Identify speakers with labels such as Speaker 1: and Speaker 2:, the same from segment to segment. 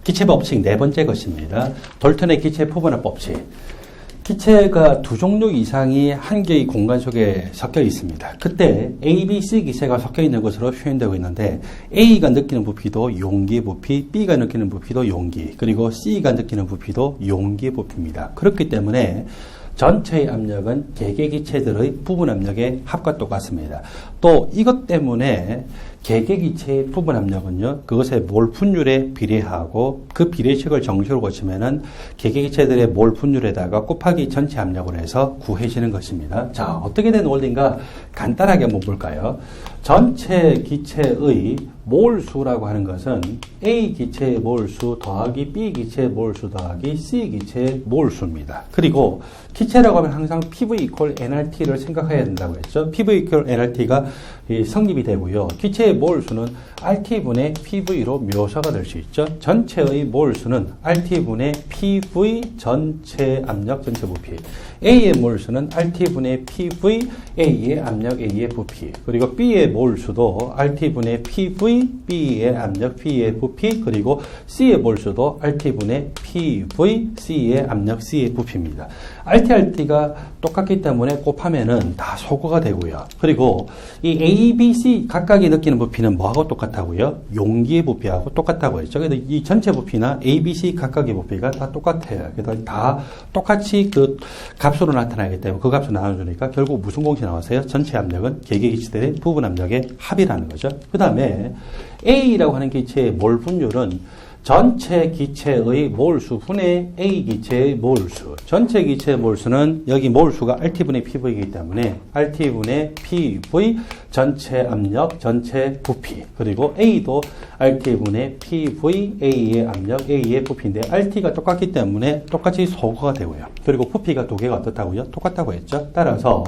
Speaker 1: 기체 법칙 네 번째 것입니다. 돌턴의 기체 포분화 법칙. 기체가 두 종류 이상이 한 개의 공간 속에 섞여 있습니다. 그때 A, B, C 기체가 섞여 있는 것으로 표현되고 있는데 A가 느끼는 부피도 용기의 부피, B가 느끼는 부피도 용기, 그리고 C가 느끼는 부피도 용기의 부피입니다. 그렇기 때문에 전체의 압력은 개개 기체들의 부분 압력의 합과 똑같습니다. 또 이것 때문에 개개 기체의 부분 압력은요, 그것의 몰 분율에 비례하고 그 비례식을 정식으로 고치면은 개개 기체들의 몰 분율에다가 곱하기 전체 압력으로 해서 구해지는 것입니다. 자, 어떻게 된 원리인가 간단하게 한번 볼까요? 전체 기체의 몰수라고 하는 것은 A 기체의 몰수 더하기 B 기체의 몰수 더하기 C 기체의 몰수입니다. 그리고 기체라고 하면 항상 PV equal nRT를 생각해야 된다고 했죠. PV equal nRT가 성립이 되고요. 기체의 몰수는 RT분의 PV로 묘사가 될 수 있죠. 전체의 몰수는 RT분의 PV 전체 압력 전체 부피. A의 몰수는 RT분의 PV A의 압력 A의 부피. 그리고 B의 몰수도 RT분의 PV B의 압력 B의 부피. 그리고 C의 몰수도 RT분의 PV C의 압력 C의 부피입니다. RT가 똑같기 때문에 곱하면은 다 소거가 되고요. 그리고 이 A, B, C 각각이 느끼는 부피는 뭐하고 똑같다고요? 용기의 부피하고 똑같다고 했죠. 그래서 이 전체 부피나 A, B, C 각각의 부피가 다 똑같아요. 그래서 다 똑같이 그 값으로 나타나기 때문에 그 값을 나눠주니까 결국 무슨 공식 나왔어요? 전체 압력은 개개 기체들의 부분 압력의 합이라는 거죠. 그 다음에 A라고 하는 기체의 몰 분율은 전체 기체의 몰수 분의 A 기체의 몰수. 전체 기체의 몰수는 여기 몰수가 RT분의 PV이기 때문에 RT분의 PV 전체 압력, 전체 부피. 그리고 A도 RT분의 PV A의 압력, A의 부피인데 RT가 똑같기 때문에 똑같이 소거가 되고요. 그리고 부피가 두 개가 어떻다고요? 똑같다고 했죠. 따라서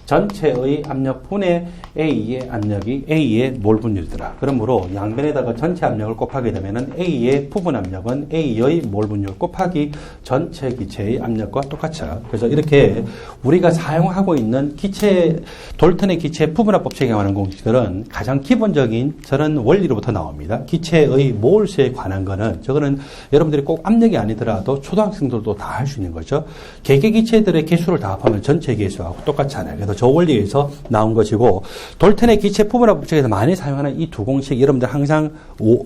Speaker 1: 전체의 압력분의 A의 압력이 A의 몰 분율이더라. 그러므로 양변에다가 전체 압력을 곱하게 되면은 A의 부분 압력은 A의 몰 분율 곱하기 전체 기체의 압력과 똑같죠. 그래서 이렇게 우리가 사용하고 있는 기체, 돌턴의 기체 부분합 법칙에 관한 공식들은 가장 기본적인 저런 원리로부터 나옵니다. 기체의 몰수에 관한 거는 저거는 여러분들이 꼭 압력이 아니더라도 초등학생들도 다 할 수 있는 거죠. 개개 기체들의 개수를 다 합하면 전체 개수하고 똑같잖아요. 그래서 저 원리에서 나온 것이고, 돌턴의 기체 부분합 법칙에서 많이 사용하는 이 두 공식 여러분들 항상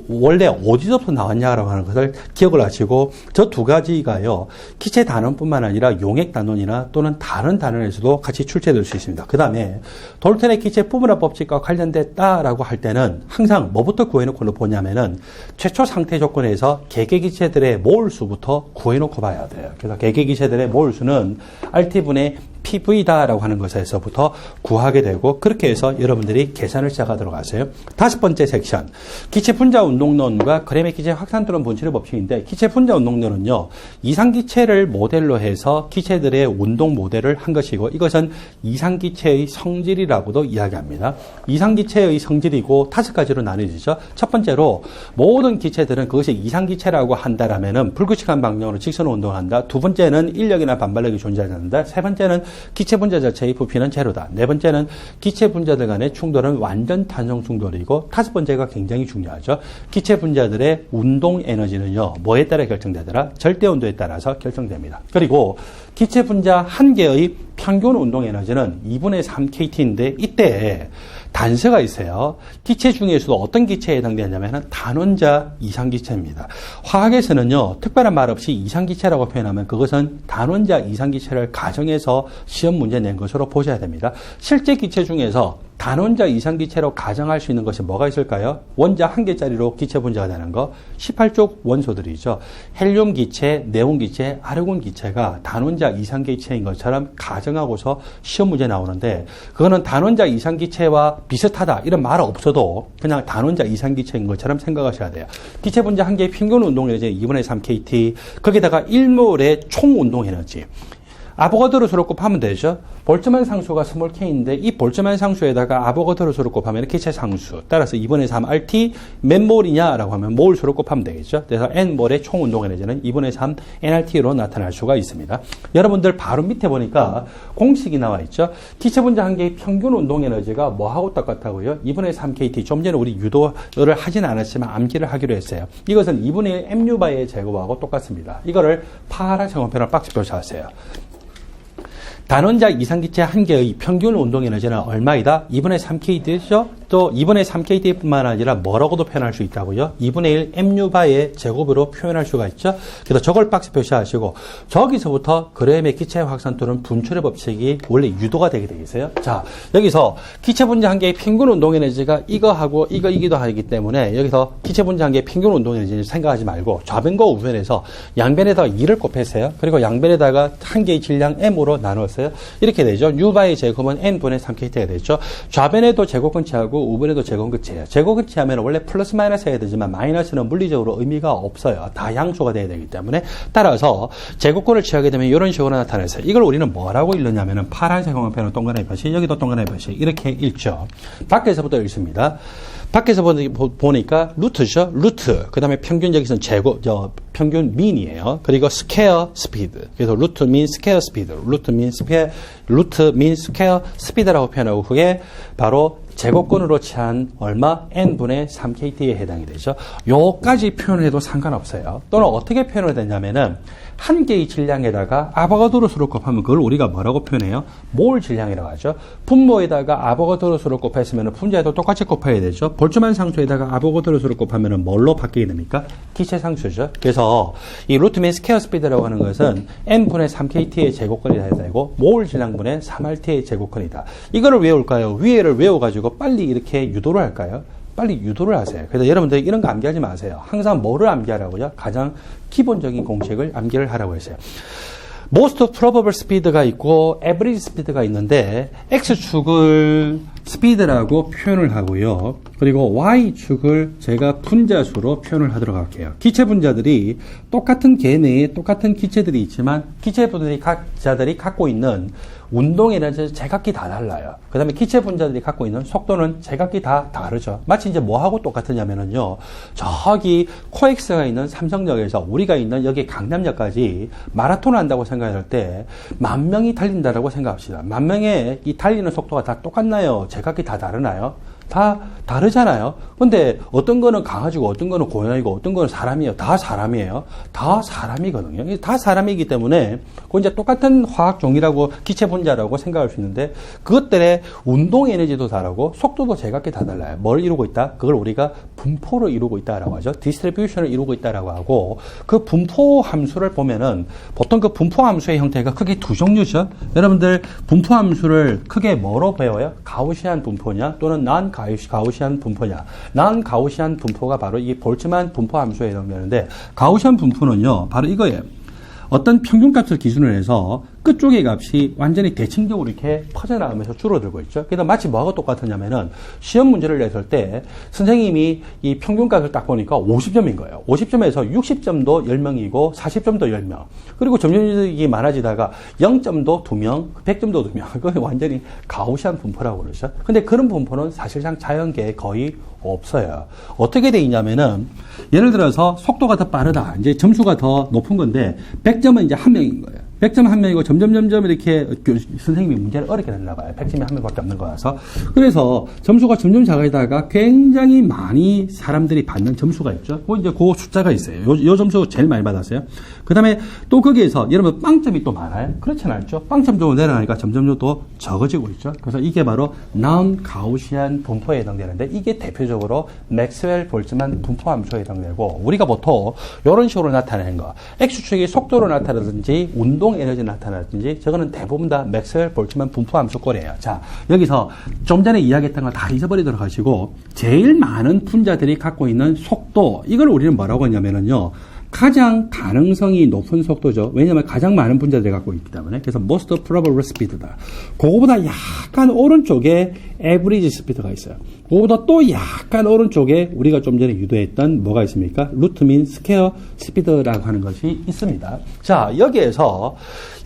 Speaker 1: 원래 어디서부터 나왔냐라고 하는 것을 기억을 하시고, 저 두 가지가요 기체 단원뿐만 아니라 용액 단원이나 또는 다른 단원에서도 같이 출제될 수 있습니다. 그 다음에 돌턴의 기체 부분합 법칙과 관련됐다라고 할 때는 항상 뭐부터 구해놓고 보냐면은 최초 상태 조건에서 개개 기체들의 몰수부터 구해놓고 봐야 돼요. 그래서 개개 기체들의 몰수는 RT분의 PV다라고 하는 것에서부터 구하게 되고, 그렇게 해서 여러분들이 계산을 시작하도록 하세요. 다섯 번째 섹션, 기체 분자 운동론과 그램의 기체 확산토론 분출의 법칙인데, 기체 분자 운동론은요 이상기체를 모델로 해서 기체들의 운동 모델을 한 것이고, 이것은 이상기체의 성질이라고도 이야기합니다. 이상기체의 성질이고 다섯 가지로 나뉘어지죠. 첫 번째로 모든 기체들은 그것이 이상기체라고 한다라면은 불규칙한 방향으로 직선 운동을 한다. 두 번째는 인력이나 반발력이 존재하지 않는다. 세 번째는 기체 분자 자체의 부피는 제로다. 네 번째는 기체 분자들 간의 충돌은 완전 탄성 충돌이고, 다섯 번째가 굉장히 중요하죠. 기체 분자들의 운동 에너지는요 뭐에 따라 결정되더라? 절대 온도에 따라서 결정됩니다. 그리고 기체 분자 한 개의 평균 운동 에너지는 2분의 3kT인데 이때 단서가 있어요. 기체 중에서도 어떤 기체에 해당되냐면 단원자 이상기체입니다. 화학에서는요 특별한 말 없이 이상기체라고 표현하면 그것은 단원자 이상기체를 가정해서 시험 문제 낸 것으로 보셔야 됩니다. 실제 기체 중에서 단원자 이상기체로 가정할 수 있는 것이 뭐가 있을까요? 원자 한 개짜리로 기체 분자가 되는 거 18쪽 원소들이죠. 헬륨 기체, 네온 기체, 아르곤 기체가 단원자 이상기체인 것처럼 가정하고서 시험 문제 나오는데, 그거는 단원자 이상기체와 비슷하다 이런 말 없어도 그냥 단원자 이상기체인 것처럼 생각하셔야 돼요. 기체 분자 한 개의 평균 운동 에너지 2분의 3kT, 거기다가 1몰의 총 운동 에너지 아보가드로 수를 곱하면 되죠. 볼츠만 상수가 스몰 k인데 이 볼츠만 상수에다가 아보가드로 수를 곱하면 기체 상수. 따라서 2분의 3 RT 몇 몰이냐라고 하면 몰 수를 곱하면 되겠죠. 그래서 N몰의 총 운동 에너지는 2분의 3 NRT로 나타날 수가 있습니다. 여러분들 바로 밑에 보니까 공식이 나와 있죠. 기체 분자 한 개의 평균 운동 에너지가 뭐하고 똑같다고요? 2분의 3 KT. 좀 전에 우리 유도를 하진 않았지만 암기를 하기로 했어요. 이것은 2분의 1 MU바의 제곱하고 똑같습니다. 이거를 파란 색깔펜으로 박스 표시하세요. 단원자 이상기체 한 개의 평균 운동 에너지는 얼마이다? 2분의 3kT죠? 또 2분의 3kT뿐만 아니라 뭐라고도 표현할 수 있다고요? 2분의 1 MU바의 제곱으로 표현할 수가 있죠? 그래서 저걸 박스 표시하시고 저기서부터 그램의 기체 확산 또는 분출의 법칙이 원래 유도가 되게 되겠어요? 자, 여기서 기체 분자 한 개의 평균 운동 에너지가 이거하고 이거이기도 하기 때문에 여기서 기체 분자 한 개의 평균 운동 에너지를 생각하지 말고 좌변과 우변에서 양변에다가 2를 곱했어요. 그리고 양변에다가 한 개의 질량 M으로 나눴어요. 이렇게 되죠. U바의 제곱은 N분의 3kT가 되죠. 좌변에도 제곱근치하고 우변에도 제곱근치예요. 제곱근치하면 원래 플러스 마이너스 해야 되지만 마이너스는 물리적으로 의미가 없어요. 다 양수가 돼야 되기 때문에. 따라서 제곱근을 취하게 되면 이런 식으로 나타나서 이걸 우리는 뭐라고 읽느냐면은 파란색 형태로 동그라미 표시, 여기도 동그라미 표시 이렇게 읽죠. 밖에서부터 읽습니다. 밖에서 보니까 루트죠. 루트. 그 다음에 평균 여기서는 평균 민이에요. 그리고 스퀘어 스피드. 그래서 루트 민 스퀘어 스피드. 루트 민 스퀘어 스피드라고 표현하고 그게 바로 제곱근으로 취한 얼마? N분의 3kT에 해당이 되죠. 요까지 표현해도 상관없어요. 또는 어떻게 표현을 되냐면은 한 개의 질량에다가 아보가드로 수를 곱하면 그걸 우리가 뭐라고 표현해요? 몰 질량이라고 하죠. 분모에다가 아보가드로 수를 곱했으면 분자에도 똑같이 곱해야 되죠. 볼츠만 상수에다가 아보가드로 수를 곱하면 뭘로 바뀌게 됩니까? 기체 상수죠. 그래서 이 루트민 스퀘어 스피드라고 하는 것은 N분의 3kT의 제곱근이 돼야 되고 몰 질량분의 3RT의 제곱근이다. 이거를 외울까요? 위에를 외워가지고 빨리 이렇게 유도를 할까요? 빨리 유도를 하세요. 그래서 여러분들 이런 거 암기하지 마세요. 항상 뭐를 암기하라고요? 가장 기본적인 공식을 암기를 하라고 했어요. Most probable speed가 있고 average speed가 있는데 X축을 speed라고 표현을 하고요. 그리고 Y축을 제가 분자수로 표현을 하도록 할게요. 기체 분자들이 똑같은 개 내에 똑같은 기체들이 있지만 기체분들이 각자들이 갖고 있는 운동 에너지 제각기 다 달라요. 그 다음에 기체 분자들이 갖고 있는 속도는 제각기 다 다르죠. 마치 이제 뭐하고 똑같으냐면요. 저기 코엑스가 있는 삼성역에서 우리가 있는 여기 강남역까지 마라톤을 한다고 생각할 때 10,000명이 달린다라고 생각합시다. 10,000명의 이 달리는 속도가 다 똑같나요? 제각기 다 다르나요? 다 다르잖아요. 근데 어떤 거는 강아지고 어떤 거는 고양이고 어떤 거는 사람이에요. 다 사람이에요. 다 사람이거든요. 다 사람이기 때문에 그 이제 똑같은 화학 종이라고 기체 분자라고 생각할 수 있는데 그것들의 운동 에너지도 다르고 속도도 제각기 다 달라요. 뭘 이루고 있다? 그걸 우리가 분포를 이루고 있다라고 하죠. 디스트리뷰션을 이루고 있다라고 하고 그 분포 함수를 보면은 보통 그 분포 함수의 형태가 크게 두 종류죠. 여러분들 분포 함수를 크게 뭐로 배워요? 가우시안 분포냐 또는 난 가우시안 분포냐. 난 가우시안 분포가 바로 이 볼츠만 분포 함수에 해당되는데 가우시안 분포는요. 바로 이거예요. 어떤 평균값을 기준으로 해서 끝쪽의 값이 완전히 대칭적으로 이렇게 퍼져나가면서 줄어들고 있죠. 그래서 마치 뭐하고 똑같으냐면은 시험 문제를 냈을 때 선생님이 이 평균값을 딱 보니까 50점인 거예요. 50점에서 60점도 10명이고 40점도 10명. 그리고 점점 이게 많아지다가 0점도 2명, 100점도 2명. 그건 완전히 가우시안 분포라고 그러죠. 근데 그런 분포는 사실상 자연계에 거의 없어요. 어떻게 돼 있냐면은 예를 들어서 속도가 더 빠르다. 이제 점수가 더 높은 건데 100점은 이제 한 명인 거예요. 100점 한 명이고 점점 이렇게 선생님이 문제를 어렵게 냈나 봐요. 100점이 한 명밖에 없는 거라서. 그래서 점수가 점점 작아지다가 굉장히 많이 사람들이 받는 점수가 있죠. 이제 그 숫자가 있어요. 요 점수 제일 많이 받았어요. 그 다음에 또 거기에서 여러분 빵점이 또 많아요. 그렇진 않죠. 빵점 쪽으로 내려가니까 점점 또 적어지고 있죠. 그래서 이게 바로 non-Gaussian 분포에 해당되는데 이게 대표적으로 맥스웰 볼츠만 분포 함수에 해당되고 우리가 보통 이런 식으로 나타내는 거. X축이 속도로 나타나든지 운동 에너지 나타나든지 저거는 대부분 다 맥스웰 볼츠만 분포 함수 꼴이에요. 자, 여기서 좀 전에 이야기했던 거 다 잊어버리도록 하시고 제일 많은 분자들이 갖고 있는 속도 이걸 우리는 뭐라고 하냐면요. 가장 가능성이 높은 속도죠. 왜냐하면 가장 많은 분자들이 갖고 있기 때문에. 그래서 most probable speed다. 그거보다 약간 오른쪽에 average speed가 있어요. 그거보다 또 약간 오른쪽에 우리가 좀 전에 유도했던 뭐가 있습니까? 루트 민 스퀘어 스피드라고 하는 것이 있습니다. 자, 여기에서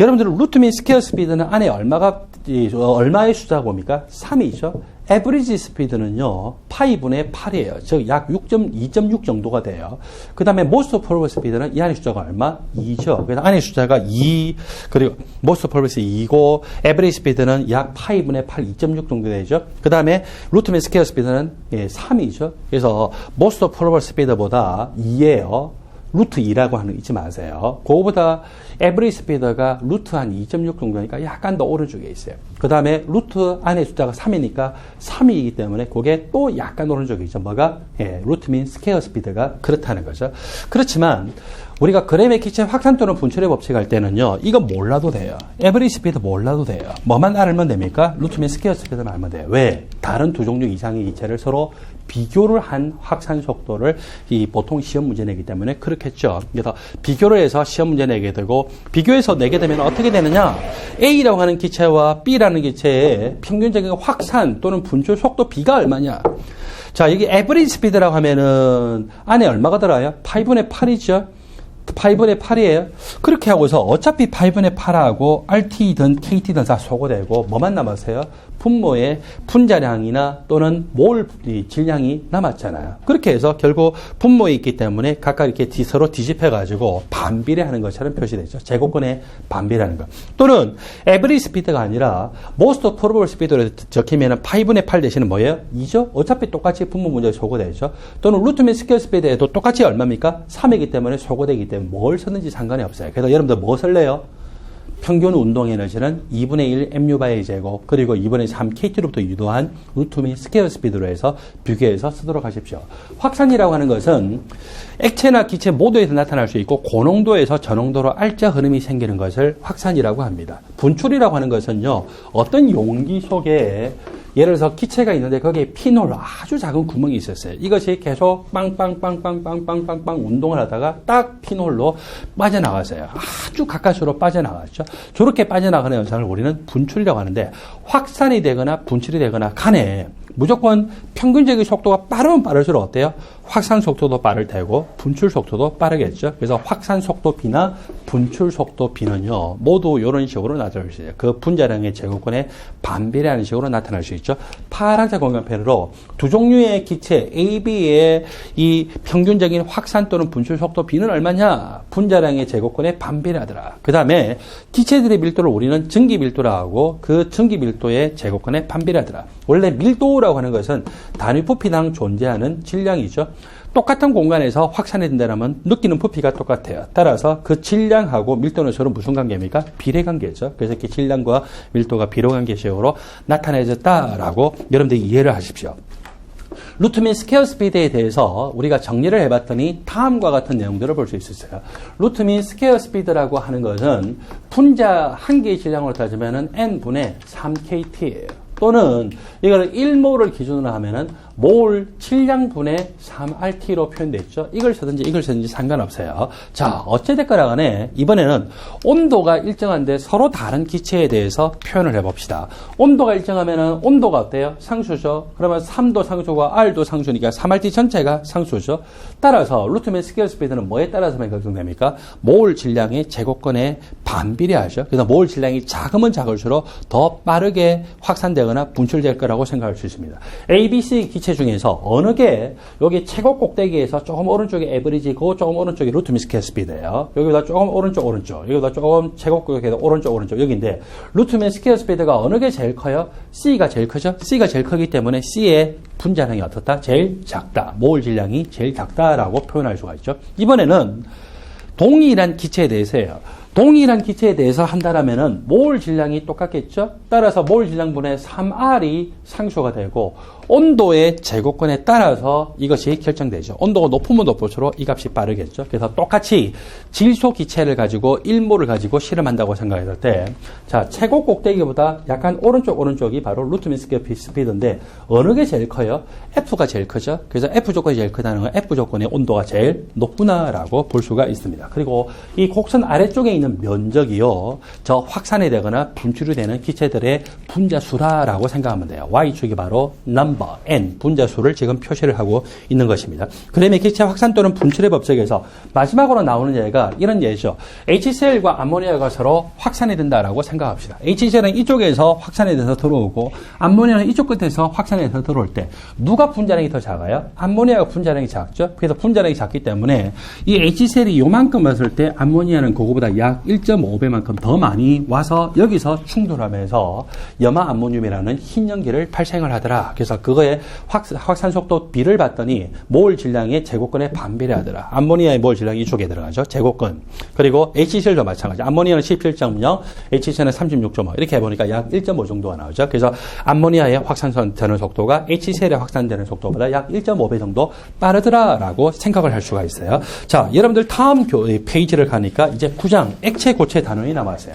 Speaker 1: 여러분들은 루트 민 스퀘어 스피드는 안에 얼마의 숫자가 뭡니까? 3이죠. 에버리지 스피드는요, 파이분의 8이에요. 즉, 약 2.6 정도가 돼요. 그 다음에 모스트 포러블 스피드는 이 안의 숫자가 얼마? 2죠. 그래서 안의 숫자가 2, 그리고 모스트 포러블 스피드 2고, 에버리지 스피드는 약 파이분의 8, 2.6 정도 되죠. 그 다음에 루트 민 스퀘어 스피드는 3이죠. 그래서 모스트 포러블 스피드보다 2예요. 루트 2라고 하는 거 잊지 마세요. 그거보다 에브리 스피드가 루트 한 2.6 정도니까 약간 더 오른쪽에 있어요. 그 다음에 루트 안의 숫자가 3이니까 3이기 때문에 그게 또 약간 오른쪽에 있죠. 뭐가? 루트 민 스퀘어 스피드가 그렇다는 거죠. 그렇지만 우리가 그램의 기체 확산 또는 분출의 법칙 할 때는요, 이거 몰라도 돼요. 에브리 스피드 몰라도 돼요. 뭐만 알면 됩니까? 루트 민 스퀘어 스피드만 알면 돼요. 왜? 다른 두 종류 이상의 기체를 서로 비교를 한 확산 속도를 보통 시험 문제 내기 때문에 그렇겠죠. 그래서 비교를 해서 시험 문제 내게 되고, 비교해서 내게 되면 어떻게 되느냐? A라고 하는 기체와 B라는 기체의 평균적인 확산 또는 분출 속도 B가 얼마냐? 자, 여기 에버리지 스피드라고 하면은 안에 얼마가 들어요? 8분의 8이죠. 8분의 8이에요. 그렇게 하고서 어차피 8분의 8하고 RT든 KT든 다 소거되고 뭐만 남았어요? 분모의 분자량이나 또는 몰 질량이 남았잖아요. 그렇게 해서 결국 분모에 있기 때문에 각각 이렇게 서로 뒤집혀가지고 반비례하는 것처럼 표시되죠. 제곱근의 반비례하는 것. 또는 에브리 스피드가 아니라 most probable 스피드로 적히면 8분의 8 대신에 뭐예요? 2죠? 어차피 똑같이 분모 문제에 소거되죠. 또는 루트 민 스퀘어 스피드에도 똑같이 얼마입니까? 3이기 때문에 소거되기 때문에 뭘 썼는지 상관이 없어요. 그래서 여러분들 뭐 쓸래요? 평균 운동 에너지는 2분의 1 mu/a 제곱 그리고 2분의 3 kT로부터 유도한 루트 민 스퀘어 스피드로 해서 비교해서 쓰도록 하십시오. 확산이라고 하는 것은 액체나 기체 모두에서 나타날 수 있고 고농도에서 저농도로 알짜 흐름이 생기는 것을 확산이라고 합니다. 분출이라고 하는 것은요, 어떤 용기 속에 예를 들어서 기체가 있는데 거기에 피놀 아주 작은 구멍이 있었어요. 이것이 계속 빵빵빵빵빵빵빵빵 운동을 하다가 딱 피놀로 빠져나갔어요. 아주 가까스로 빠져나갔죠. 저렇게 빠져나가는 현상을 우리는 분출이라고 하는데, 확산이 되거나 분출이 되거나 간에 무조건 평균적인 속도가 빠르면 빠를수록 어때요? 확산 속도도 빠를 테고 분출 속도도 빠르겠죠. 그래서 확산 속도 B나 분출 속도 B는요, 모두 이런 식으로 나타날 수 있어요. 그 분자량의 제곱근에 반비례하는 식으로 나타날 수 있죠. 파란색 공간펜으로 두 종류의 기체 A, B의 이 평균적인 확산 또는 분출 속도 B는 얼마냐? 분자량의 제곱근에 반비례하더라. 그 다음에 기체들의 밀도를 우리는 증기 밀도라고 하고 그 증기 밀도의 제곱근에 반비례하더라. 원래 밀도라고 하는 것은 단위 부피당 존재하는 질량이죠. 똑같은 공간에서 확산이 된다면 느끼는 부피가 똑같아요. 따라서 그 질량하고 밀도는 서로 무슨 관계입니까? 비례관계죠. 그래서 이렇게 질량과 밀도가 비례관계식으로 나타내졌다라고 여러분들이 이해를 하십시오. 루트 민 스퀘어 스피드에 대해서 우리가 정리를 해봤더니 다음과 같은 내용들을 볼 수 있었어요. 루트 민 스퀘어 스피드라고 하는 것은 분자 한 개의 질량으로 따지면 n분의 3kt예요. 또는 이걸 1몰을 기준으로 하면은 몰 질량분의 3RT로 표현되어 있죠. 이걸 쓰든지 상관없어요. 자, 어찌됐거나 간에 이번에는 온도가 일정한데 서로 다른 기체에 대해서 표현을 해봅시다. 온도가 일정하면은 온도가 어때요? 상수죠. 그러면 3도 상수고 R도 상수니까 3RT 전체가 상수죠. 따라서 루트 민 스퀘어 스피드는 뭐에 따라서만 결정됩니까? 몰 질량의 제곱근에 반비례하죠. 그래서 몰 질량이 작으면 작을수록 더 빠르게 확산되거나 분출될 거라고 생각할 수 있습니다. A, B, C 기체 중에서 어느 게 여기 최고 꼭대기에서 조금 오른쪽에 에버리지고 조금 오른쪽에 루트 민 스퀘어 스피드예요. 여기보다 조금 오른쪽 여기보다 조금 최고 꼭대기에서 오른쪽 여기인데, 루트 민 스퀘어 스피드가 어느 게 제일 커요? C가 제일 크죠. C가 제일 크기 때문에 C의 분자량이 어떻다? 제일 작다. 몰 질량이 제일 작다라고 표현할 수가 있죠. 이번에는 동일한 기체에 대해서예요. 동일한 기체에 대해서 한다라면은 몰 질량이 똑같겠죠? 따라서 몰 질량분의 3R이 상수가 되고 온도의 제곱근에 따라서 이것이 결정되죠. 온도가 높으면 높을수록 이 값이 빠르겠죠. 그래서 똑같이 질소 기체를 가지고 1몰을 가지고 실험한다고 생각했을 때, 자, 최고 꼭대기보다 약간 오른쪽이 바로 루트 민 스퀘어 스피드인데 어느 게 제일 커요? F가 제일 크죠. 그래서 F 조건이 제일 크다는 건 F 조건의 온도가 제일 높구나라고 볼 수가 있습니다. 그리고 이 곡선 아래쪽에 있는 면적이요, 저 확산이 되거나 분출이 되는 기체들의 분자수라고 생각하면 돼요. Y축이 바로 number, n, 분자수를 지금 표시를 하고 있는 것입니다. 그다음에 기체 확산 또는 분출의 법칙에서 마지막으로 나오는 예가 이런 예죠. HCl과 암모니아가 서로 확산이 된다라고 생각합시다. HCl은 이쪽에서 확산이 돼서 들어오고 암모니아는 이쪽 끝에서 확산이 돼서 들어올 때 누가 분자량이 더 작아요? 암모니아가 분자량이 작죠. 그래서 분자량이 작기 때문에 이 HCl이 요만큼 왔을 때 암모니아는 그거보다 약 1.5배만큼 더 많이 와서 여기서 충돌하면서 염화 암모늄이라는 흰 연기를 발생을 하더라. 그래서 그거의 확산 속도 B를 봤더니 몰 질량의 제곱근에 반비례하더라. 암모니아의 몰 질량이 이쪽에 들어가죠. 제곱근. 그리고 HCl도 마찬가지. 암모니아는 17.0, HCl은 36.5 이렇게 해보니까 약 1.5 정도가 나오죠. 그래서 암모니아의 확산되는 속도가 HCl의 확산되는 속도보다 약 1.5배 정도 빠르더라라고 생각을 할 수가 있어요. 자, 여러분들 다음 페이지를 가니까 이제 9장 액체 고체 단원이 남았어요.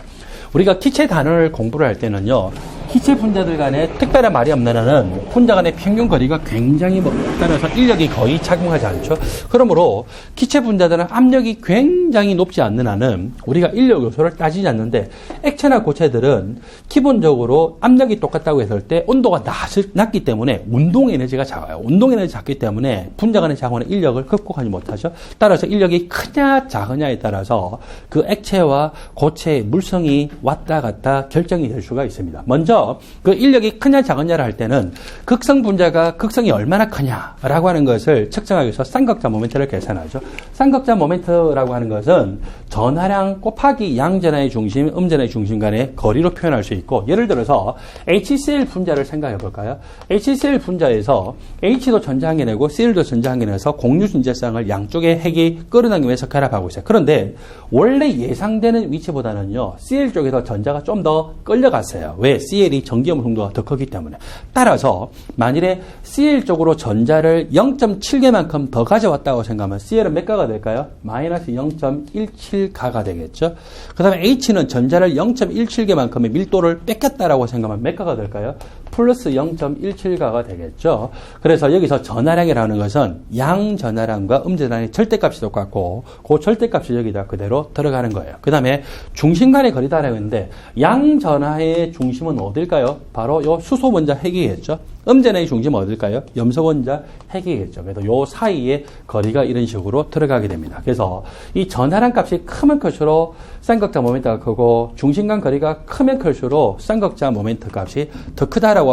Speaker 1: 우리가 기체 단원을 공부를 할 때는요, 기체 분자들 간에 특별한 말이 없는 한은 분자 간의 평균 거리가 굉장히 따라서 인력이 거의 작용하지 않죠. 그러므로 기체 분자들은 압력이 굉장히 높지 않는 한은 우리가 인력 요소를 따지지 않는데, 액체나 고체들은 기본적으로 압력이 똑같다고 했을 때 온도가 낮기 때문에 운동 에너지가 작아요. 운동 에너지 작기 때문에 분자 간의 작용하는 인력을 극복하지 못하죠. 따라서 인력이 크냐 작으냐에 따라서 그 액체와 고체의 물성이 왔다 갔다 결정이 될 수가 있습니다. 먼저 그 인력이 크냐 작으냐를 할 때는 극성 분자가 극성이 얼마나 크냐라고 하는 것을 측정하기 위해서 쌍극자 모멘트를 계산하죠. 쌍극자 모멘트라고 하는 것은 전하량 곱하기 양전하의 중심, 음전하의 중심 간의 거리로 표현할 수 있고, 예를 들어서 HCl 분자를 생각해 볼까요? HCl 분자에서 H도 전자 한 개 내고 Cl도 전자 한 개 내서 공유 존재성을 양쪽의 핵이 끌어당기면서 결합하고 있어요. 그런데 원래 예상되는 위치보다는요, Cl 쪽에서 전자가 좀 더 끌려갔어요. 왜? Cl이 전기염 성도가 더 크기 때문에. 따라서 만일에 Cl 쪽으로 전자를 0.7개만큼 더 가져왔다고 생각하면 Cl은 몇 가가 될까요? 마이너스 0.17가가 되겠죠. 그 다음에 H는 전자를 0.17개만큼의 밀도를 뺏겼다라고 생각하면 몇 가가 될까요? 플러스 0.17가가 되겠죠. 그래서 여기서 전하량이라는 것은 양전하량과 음전하량의 절대값이 똑같고, 그 절대값이 여기다 그대로 들어가는 거예요. 그 다음에 중심 간의 거리다라고 했는데, 양전하의 중심은 어딜까요? 바로 요 수소 원자 핵이겠죠. 음전하의 중심은 어딜까요? 염소 원자 핵이겠죠. 그래서 요 사이에 거리가 이런 식으로 들어가게 됩니다. 그래서 이 전하량 값이 크면 클수록 쌍극자 모멘트가 크고, 중심 간 거리가 크면 클수록 쌍극자 모멘트 값이 더 크다라고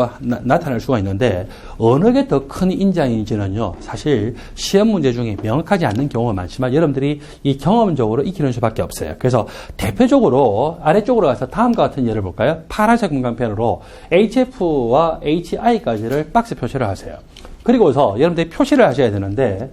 Speaker 1: 나타날 수가 있는데, 어느 게 더 큰 인자인지는요, 사실 시험 문제 중에 명확하지 않는 경우가 많지만 여러분들이 이 경험적으로 익히는 수밖에 없어요. 그래서 대표적으로 아래쪽으로 가서 다음과 같은 예를 볼까요? 파란색 분광펜으로 HF와 HI까지를 박스 표시를 하세요. 그리고서 여러분들이 표시를 하셔야 되는데,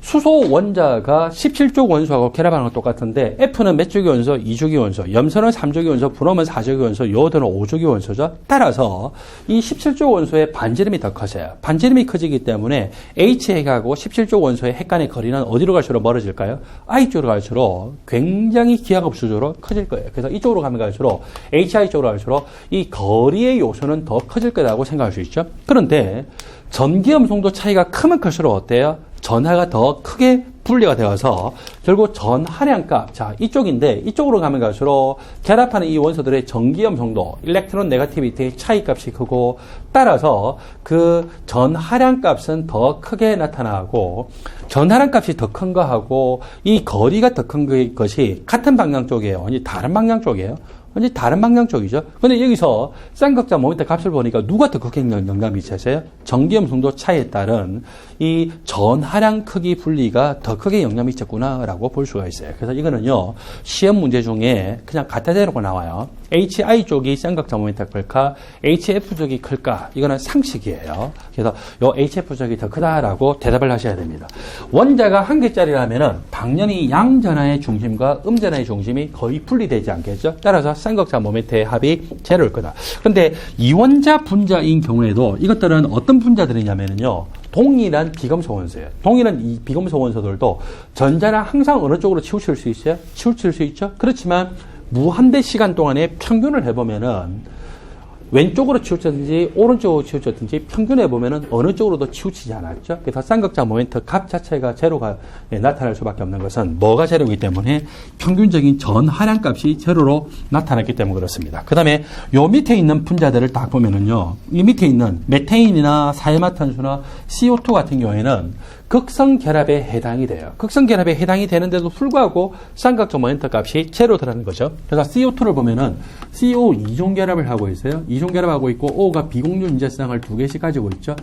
Speaker 1: 수소 원자가 17족 원소하고 결합하는 건 똑같은데, F는 몇 주기 원소? 2주기 원소, 염소는 3주기 원소, 브롬은 4주기 원소, 요오드는 5주기 원소죠. 따라서 이 17족 원소의 반지름이 더 커져요. 반지름이 커지기 때문에 H핵하고 17족 원소의 핵 간의 거리는 어디로 갈수록 멀어질까요? I쪽으로 갈수록 굉장히 기하급수적으로 커질 거예요. 그래서 이쪽으로 가면 갈수록, HI 쪽으로 갈수록 이 거리의 요소는 더 커질 거라고 생각할 수 있죠. 그런데 전기염 송도 차이가 크면 클수록 어때요? 전하가 더 크게 분리가 되어서 결국 전하량값, 자 이쪽인데 이쪽으로 가면 갈수록 결합하는 이 원소들의 전기염 송도, 일렉트론 네거티비티의 차이값이 크고, 따라서 그 전하량값은 더 크게 나타나고, 전하량값이 더 큰 거하고 이 거리가 더 큰 것이 같은 방향 쪽이에요. 아니 다른 방향 쪽이에요. 완전히 다른 방향 쪽이죠. 근데 여기서 쌍극자 모멘트 값을 보니까 누가 더 크게 영향을 미쳤어요? 전기염 송도 차이에 따른 이 전하량 크기 분리가 더 크게 영향을 미쳤구나라고 볼 수가 있어요. 그래서 이거는요, 시험 문제 중에 그냥 갖다 대놓고 나와요. HI 쪽이 쌍극자 모멘트가 클까, HF 쪽이 클까, 이거는 상식이에요. 그래서 요 HF 쪽이 더 크다라고 대답을 하셔야 됩니다. 원자가 한 개짜리라면은 당연히 양전하의 중심과 음전하의 중심이 거의 분리되지 않겠죠. 따라서 쌍극자 모멘트의 합이 제로일 거다. 그런데 이원자 분자인 경우에도 이것들은 어떤 분자들이냐면요, 동일한 비금속 원소예요. 동일한 이 비금속 원소들도 전자는 항상 어느 쪽으로 치우칠 수 있어요? 치우칠 수 있죠. 그렇지만 무한대 시간 동안에 평균을 해보면은 왼쪽으로 치우쳤든지 오른쪽으로 치우쳤든지 평균에 보면은 어느 쪽으로도 치우치지 않았죠. 그래서 쌍극자 모멘트 값 자체가 제로가 나타날 수밖에 없는 것은 뭐가 제로이기 때문에 평균적인 전 하량값이 제로로 나타났기 때문에 그렇습니다. 그 다음에 요 밑에 있는 분자들을 딱 보면은요, 이 밑에 있는 메테인이나 사이마탄수나 CO2 같은 경우에는 극성결합에 해당이 돼요. 극성결합에 해당이 되는데도 불구하고 쌍극자 모멘트 값이 제로더라는 거죠. 그래서 CO2를 보면은 CO 2종 결합을 하고 있어요. 2종 결합하고 있고 O가 비공유 인재성을 2개씩 가지고 있죠.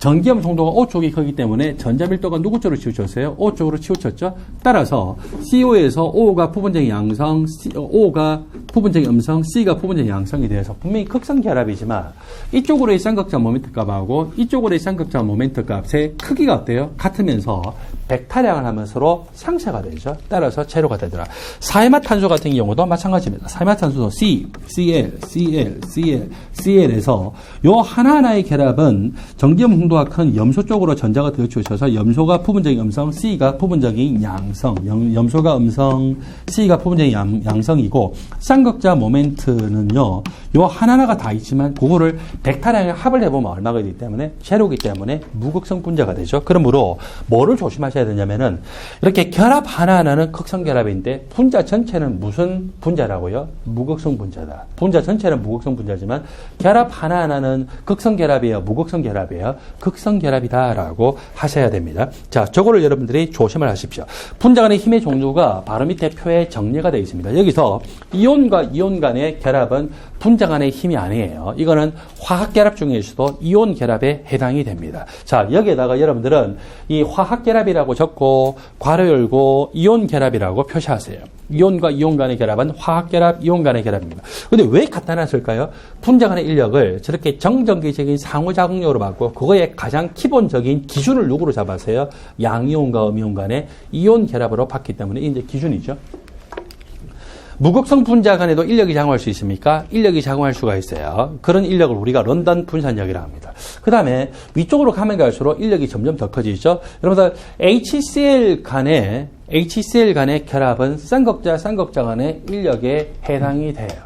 Speaker 1: 전기염 송도가 O 쪽이 크기 때문에 전자 밀도가 누구 쪽으로 치우쳤어요? O 쪽으로 치우쳤죠. 따라서 CO에서 O가 부분적인 양성, O가 부분적인 음성, C가 부분적인 양성이 되어서 분명히 극성결합이지만 이쪽으로의 쌍극자 모멘트 값하고 이쪽으로의 쌍극자 모멘트 값의 크기가 어때요? 같으면서 백타량을 하면서 상쇄가 되죠. 따라서 제로가 되더라. 사이마탄소 같은 경우도 마찬가지입니다. 사이마탄소도 C, Cl, Cl, Cl, Cl에서 요 하나하나의 결합은 전기염 홍도가 큰 염소 쪽으로 전자가 들어치우쳐서 염소가 부분적인 음성, C가 부분적인 양성, 염소가 음성, C가 부분적인 양성이고 쌍극자 모멘트는요, 요 하나하나가 다 있지만 그거를 백타량에 합을 해보면 얼마가 되기 때문에 제로이기 때문에 무극성 분자가 되죠. 그러므로 뭐를 조심하셔야 되냐면은 이렇게 결합 하나하나는 극성 결합인데 분자 전체는 무슨 분자라고요? 무극성 분자다. 분자 전체는 무극성 분자지만 결합 하나하나는 극성 결합이에요? 무극성 결합이에요? 극성 결합이다라고 하셔야 됩니다. 자, 저거를 여러분들이 조심을 하십시오. 분자 간의 힘의 종류가 바로 밑에 표에 정리가 되어 있습니다. 여기서 이온과 이온 간의 결합은 분자 간의 힘이 아니에요. 이거는 화학 결합 중에서도 이온 결합에 해당이 됩니다. 자, 여기에다가 여러분들은 이 화학 결합이라고 적고 괄호 열고 이온 결합이라고 표시하세요. 이온과 이온 간의 결합은 화학 결합, 이온 간의 결합입니다. 근데 왜 갖다 놨을까요? 분자 간의 인력을 저렇게 정전기적인 상호작용력으로 받고 그거의 가장 기본적인 기준을 누구로 잡았어요? 양이온과 음이온 간의 이온 결합으로 봤기 때문에 이제 기준이죠. 무극성 분자 간에도 인력이 작용할 수 있습니까? 인력이 작용할 수가 있어요. 그런 인력을 우리가 런던 분산력이라고 합니다. 그 다음에 위쪽으로 가면 갈수록 인력이 점점 더 커지죠. 여러분들 HCl 간의 결합은 쌍극자 간의 인력에 해당이 돼요.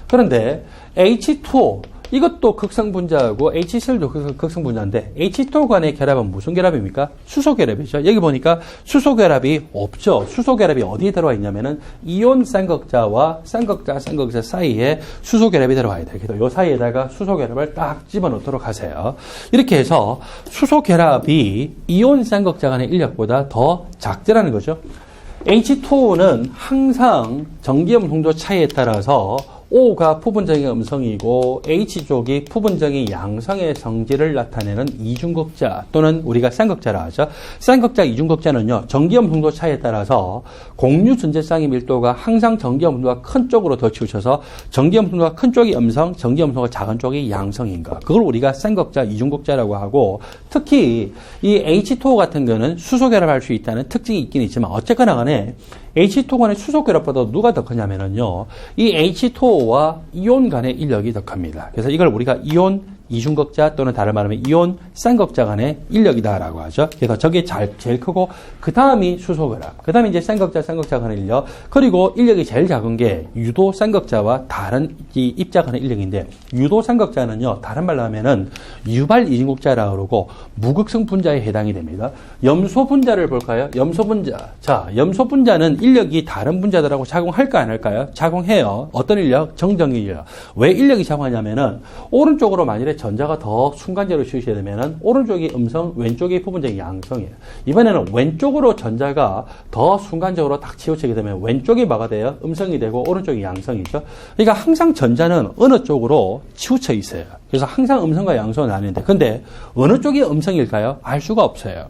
Speaker 1: 그런데 H2O 이것도 극성분자하고 HCl도 극성분자인데 H2O 간의 결합은 무슨 결합입니까? 수소결합이죠. 여기 보니까 수소결합이 없죠. 수소결합이 어디에 들어와 있냐면은 이온 쌍극자와 쌍극자 사이에 수소결합이 들어와야 돼요. 그래서 이 사이에다가 수소결합을 딱 집어넣도록 하세요. 이렇게 해서 수소결합이 이온 쌍극자 간의 인력보다 더 작더라는 거죠. H2O는 항상 전기염 송도 차이에 따라서 O가 부분적인 음성이고 H쪽이 부분적인 양성의 성질을 나타내는 이중극자 또는 우리가 쌍극자라 하죠. 쌍극자 이중극자는요, 전기염 송도 차이에 따라서 공유 전재쌍의 밀도가 항상 전기염 송도가 큰 쪽으로 더 치우쳐서 전기염 송도가 큰 쪽이 음성, 전기염 송도가 작은 쪽이 양성인 것. 그걸 우리가 쌍극자 이중극자라고 하고, 특히 이 H2O 같은 거는 수소결합할 수 있다는 특징이 있긴 있지만 어쨌거나 간에 H2O 간의 수소결합보다 누가 더 크냐면은요, 이 H2O와 이온 간의 인력이 더 큽니다. 그래서 이걸 우리가 이온 이중극자 또는 다른 말하면 이온 쌍극자 간의 인력이다라고 하죠. 그래서 저게 제일 크고 그 다음이 수소결합, 그 다음에 이제 쌍극자 간의 인력, 그리고 인력이 제일 작은 게 유도 쌍극자와 다른 이 입자 간의 인력인데, 유도 쌍극자는요, 다른 말로 하면은 유발 이중극자라고 그러고 무극성 분자에 해당이 됩니다. 염소 분자를 볼까요? 염소 분자. 자, 염소 분자는 인력이 다른 분자들하고 작용할까 안 할까요? 작용해요. 어떤 인력? 정정 인력. 왜 인력이 작용하냐면은 오른쪽으로 만일에 전자가 더 순간적으로 치우쳐야 되면은 오른쪽이 음성, 왼쪽이 부분적인 양성이에요. 이번에는 왼쪽으로 전자가 더 순간적으로 딱 치우치게 되면 왼쪽이 뭐가 돼요? 음성이 되고 오른쪽이 양성이죠. 그러니까 항상 전자는 어느 쪽으로 치우쳐 있어요. 그래서 항상 음성과 양성은 아닌데, 근데 어느 쪽이 음성일까요? 알 수가 없어요.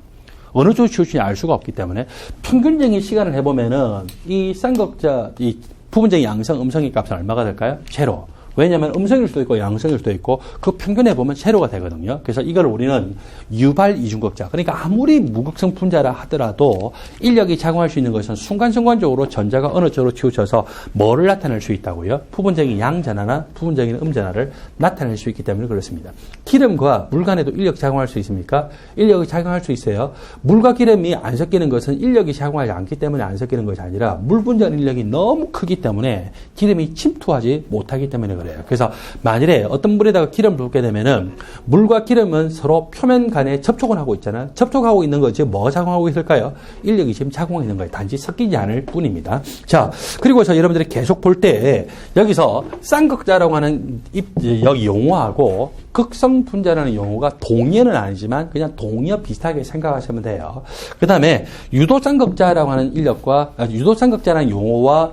Speaker 1: 어느 쪽이 치우치는지 알 수가 없기 때문에 평균적인 시간을 해보면은 이 쌍극자, 이 부분적인 양성, 음성의 값은 얼마가 될까요? 제로. 왜냐하면 음성일 수도 있고 양성일 수도 있고 그 평균에 보면 제로가 되거든요. 그래서 이걸 우리는 유발 이중극자, 그러니까 아무리 무극성 분자라 하더라도 인력이 작용할 수 있는 것은 순간순간적으로 전자가 어느 쪽으로 치우쳐서 뭐를 나타낼 수 있다고요? 부분적인 양전하나 부분적인 음전하를 나타낼 수 있기 때문에 그렇습니다. 기름과 물 간에도 인력 작용할 수 있습니까? 인력이 작용할 수 있어요. 물과 기름이 안 섞이는 것은 인력이 작용하지 않기 때문에 안 섞이는 것이 아니라 물 분자 인력이 너무 크기 때문에 기름이 침투하지 못하기 때문에 그래요. 그래서 만일에 어떤 물에다가 기름을 붓게 되면은 물과 기름은 서로 표면 간에 접촉을 하고 있잖아요. 접촉하고 있는 거지 뭐가 작용하고 있을까요? 인력이 지금 작용하고 있는 거예요. 단지 섞이지 않을 뿐입니다. 자, 그리고서 여러분들이 계속 볼 때 여기서 쌍극자라고 하는 여기 용어하고 극성 분자라는 용어가 동의어는 아니지만 그냥 동의어 비슷하게 생각하시면 돼요. 그 다음에 유도쌍극자라고 하는 인력과 유도쌍극자라는 용어와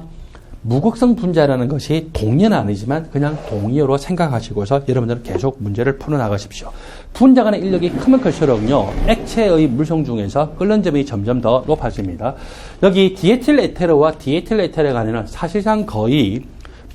Speaker 1: 무극성 분자라는 것이 동의어는 아니지만 그냥 동의어로 생각하시고서 여러분들은 계속 문제를 풀어나가십시오. 분자 간의 인력이 크면 클수록요, 액체의 물성 중에서 끓는 점이 점점 더 높아집니다. 여기 디에틸 에테르와 디에틸 에테르 간에는 사실상 거의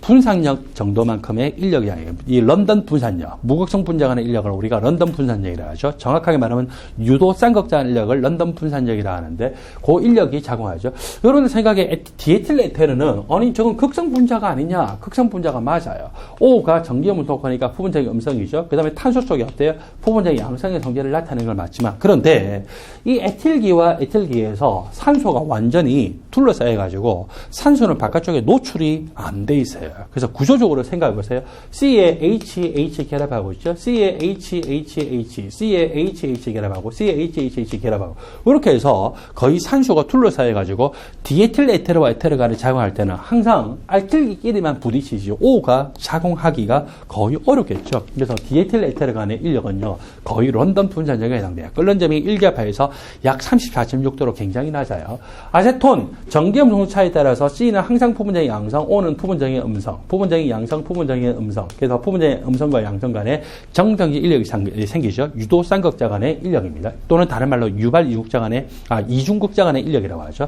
Speaker 1: 분산력 정도만큼의 인력이 아니에요. 이 런던 분산력, 무극성 분자 간의 인력을 우리가 런던 분산력이라 하죠. 정확하게 말하면 유도 쌍극자 인력을 런던 분산력이라 하는데 그 인력이 작용하죠. 여러분 생각에 디에틸 에테르는 아니 저건 극성 분자가 아니냐? 극성 분자가 맞아요. O가 전기염을 독하니까 부분적인 음성이죠. 그 다음에 탄소 속에 어때요? 부분적인 양성의 성질을 나타내는 걸 맞지만 그런데 이 에틸기와 에틸기에서 산소가 완전히 둘러싸여가지고 산소는 바깥쪽에 노출이 안 돼 있어요. 그래서 구조적으로 생각해 보세요. C에 HH 결합하고 있죠. C에 HHH, C에 HH 결합하고, C에 HHH 결합하고. 이렇게 해서 거의 산소가 둘러싸여 가지고 디에틸 에테르와 에테르 간에 작용할 때는 항상 알킬기끼리만 부딪히죠. O가 작용하기가 거의 어렵겠죠. 그래서 디에틸 에테르 간의 인력은요, 거의 런던 분산력에 해당돼요. 끓는 점이 1겹하에서 약 34.6도로 굉장히 낮아요. 아세톤, 전기염 성수 차에 따라서 C는 항상 부분적인 양성, O는 부분적인 음성. 부분적인 양성, 부분적인 음성. 그래서 부분적인 음성과 양성 간에 정적인 인력이 생기죠. 유도 쌍극자 간의 인력입니다. 또는 다른 말로 유발 이중극자 간의, 이중극자 간의 인력이라고 하죠.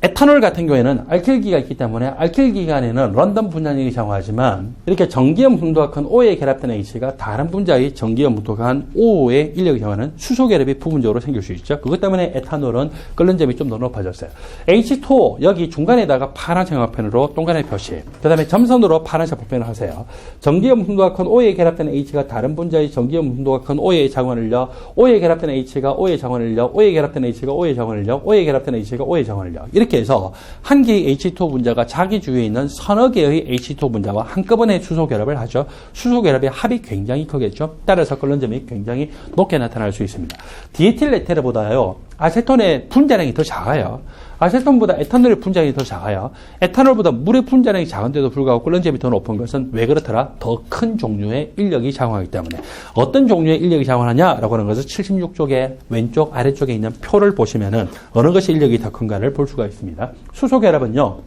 Speaker 1: 에탄올 같은 경우에는 알킬기가 있기 때문에 알킬기 간에는 런던 분자력이 작용하지만 이렇게 전기염 분도가 큰 O에 결합된 H가 다른 분자의 전기염 분도가 한 O의 인력이 작용하는 수소 결합이 부분적으로 생길 수 있죠. 그것 때문에 에탄올은 끓는 점이 좀 더 높아졌어요. H2O 여기 중간에다가 파란색 화펜으로 동그라미 표시. 그 다음에 점선으로 파란색 화펜을 하세요. 전기염 분도가 큰 O에 결합된 H가 다른 분자의 전기염 분도가 큰 O에 작용을 일려 O에 결합된 H가 O에 작용을 일려 O에 결합된 H가 O에 작용을 일려 O에 결합된 H가 O에 작용을 일려 이렇게 해서 한 개의 H2O 분자가 자기 주위에 있는 서너 개의 H2O 분자와 한꺼번에 수소 결합을 하죠. 수소 결합의 합이 굉장히 크겠죠. 따라서 끓는 점이 굉장히 높게 나타날 수 있습니다. 디에틸 에테르보다요, 아세톤의 분자량이 더 작아요. 아세톤보다 에탄올의 분자량이 더 작아요. 에탄올보다 물의 분자량이 작은데도 불구하고 끓는 점이 더 높은 것은 왜 그렇더라? 더 큰 종류의 인력이 작용하기 때문에. 어떤 종류의 인력이 작용하냐라고 하는 것은 76쪽에 왼쪽 아래쪽에 있는 표를 보시면은 어느 것이 인력이 더 큰가를 볼 수가 있습니다. 수소 결합은요,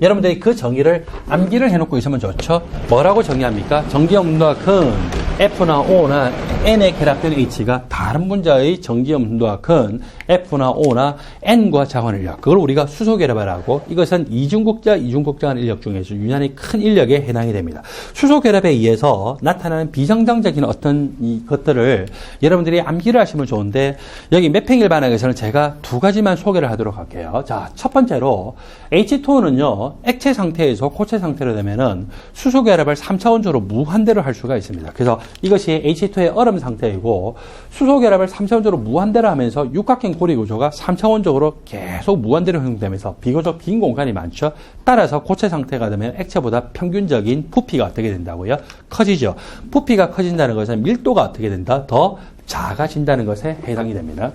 Speaker 1: 여러분들이 그 정의를 암기를 해놓고 있으면 좋죠. 뭐라고 정의합니까? 전기염 분도가 큰 F나 O나 N에 결합된 H가 다른 분자의 전기염 분도가 큰 F나 O나 N과 작용을 일력. 그걸 우리가 수소 결합을 하고 이것은 이중극자 간 인력 중에서 유난히 큰 인력에 해당이 됩니다. 수소 결합에 의해서 나타나는 비정상적인 어떤 이 것들을 여러분들이 암기를 하시면 좋은데 여기 매팽일 반학에서는 제가 두 가지만 소개를 하도록 할게요. 자, 첫 번째로 H2O는요, 액체 상태에서 고체 상태로 되면은 수소 결합을 3차원적으로 무한대로 할 수가 있습니다. 그래서 이것이 H2의 얼음 상태이고 수소 결합을 3차원적으로 무한대로 하면서 육각형 고리 구조가 3차원적으로 계속 무한대로 형성되면서 비교적 빈 공간이 많죠. 따라서 고체 상태가 되면 액체보다 평균적인 부피가 어떻게 된다고요? 커지죠. 부피가 커진다는 것은 밀도가 어떻게 된다? 더 작아진다는 것에 해당이 됩니다.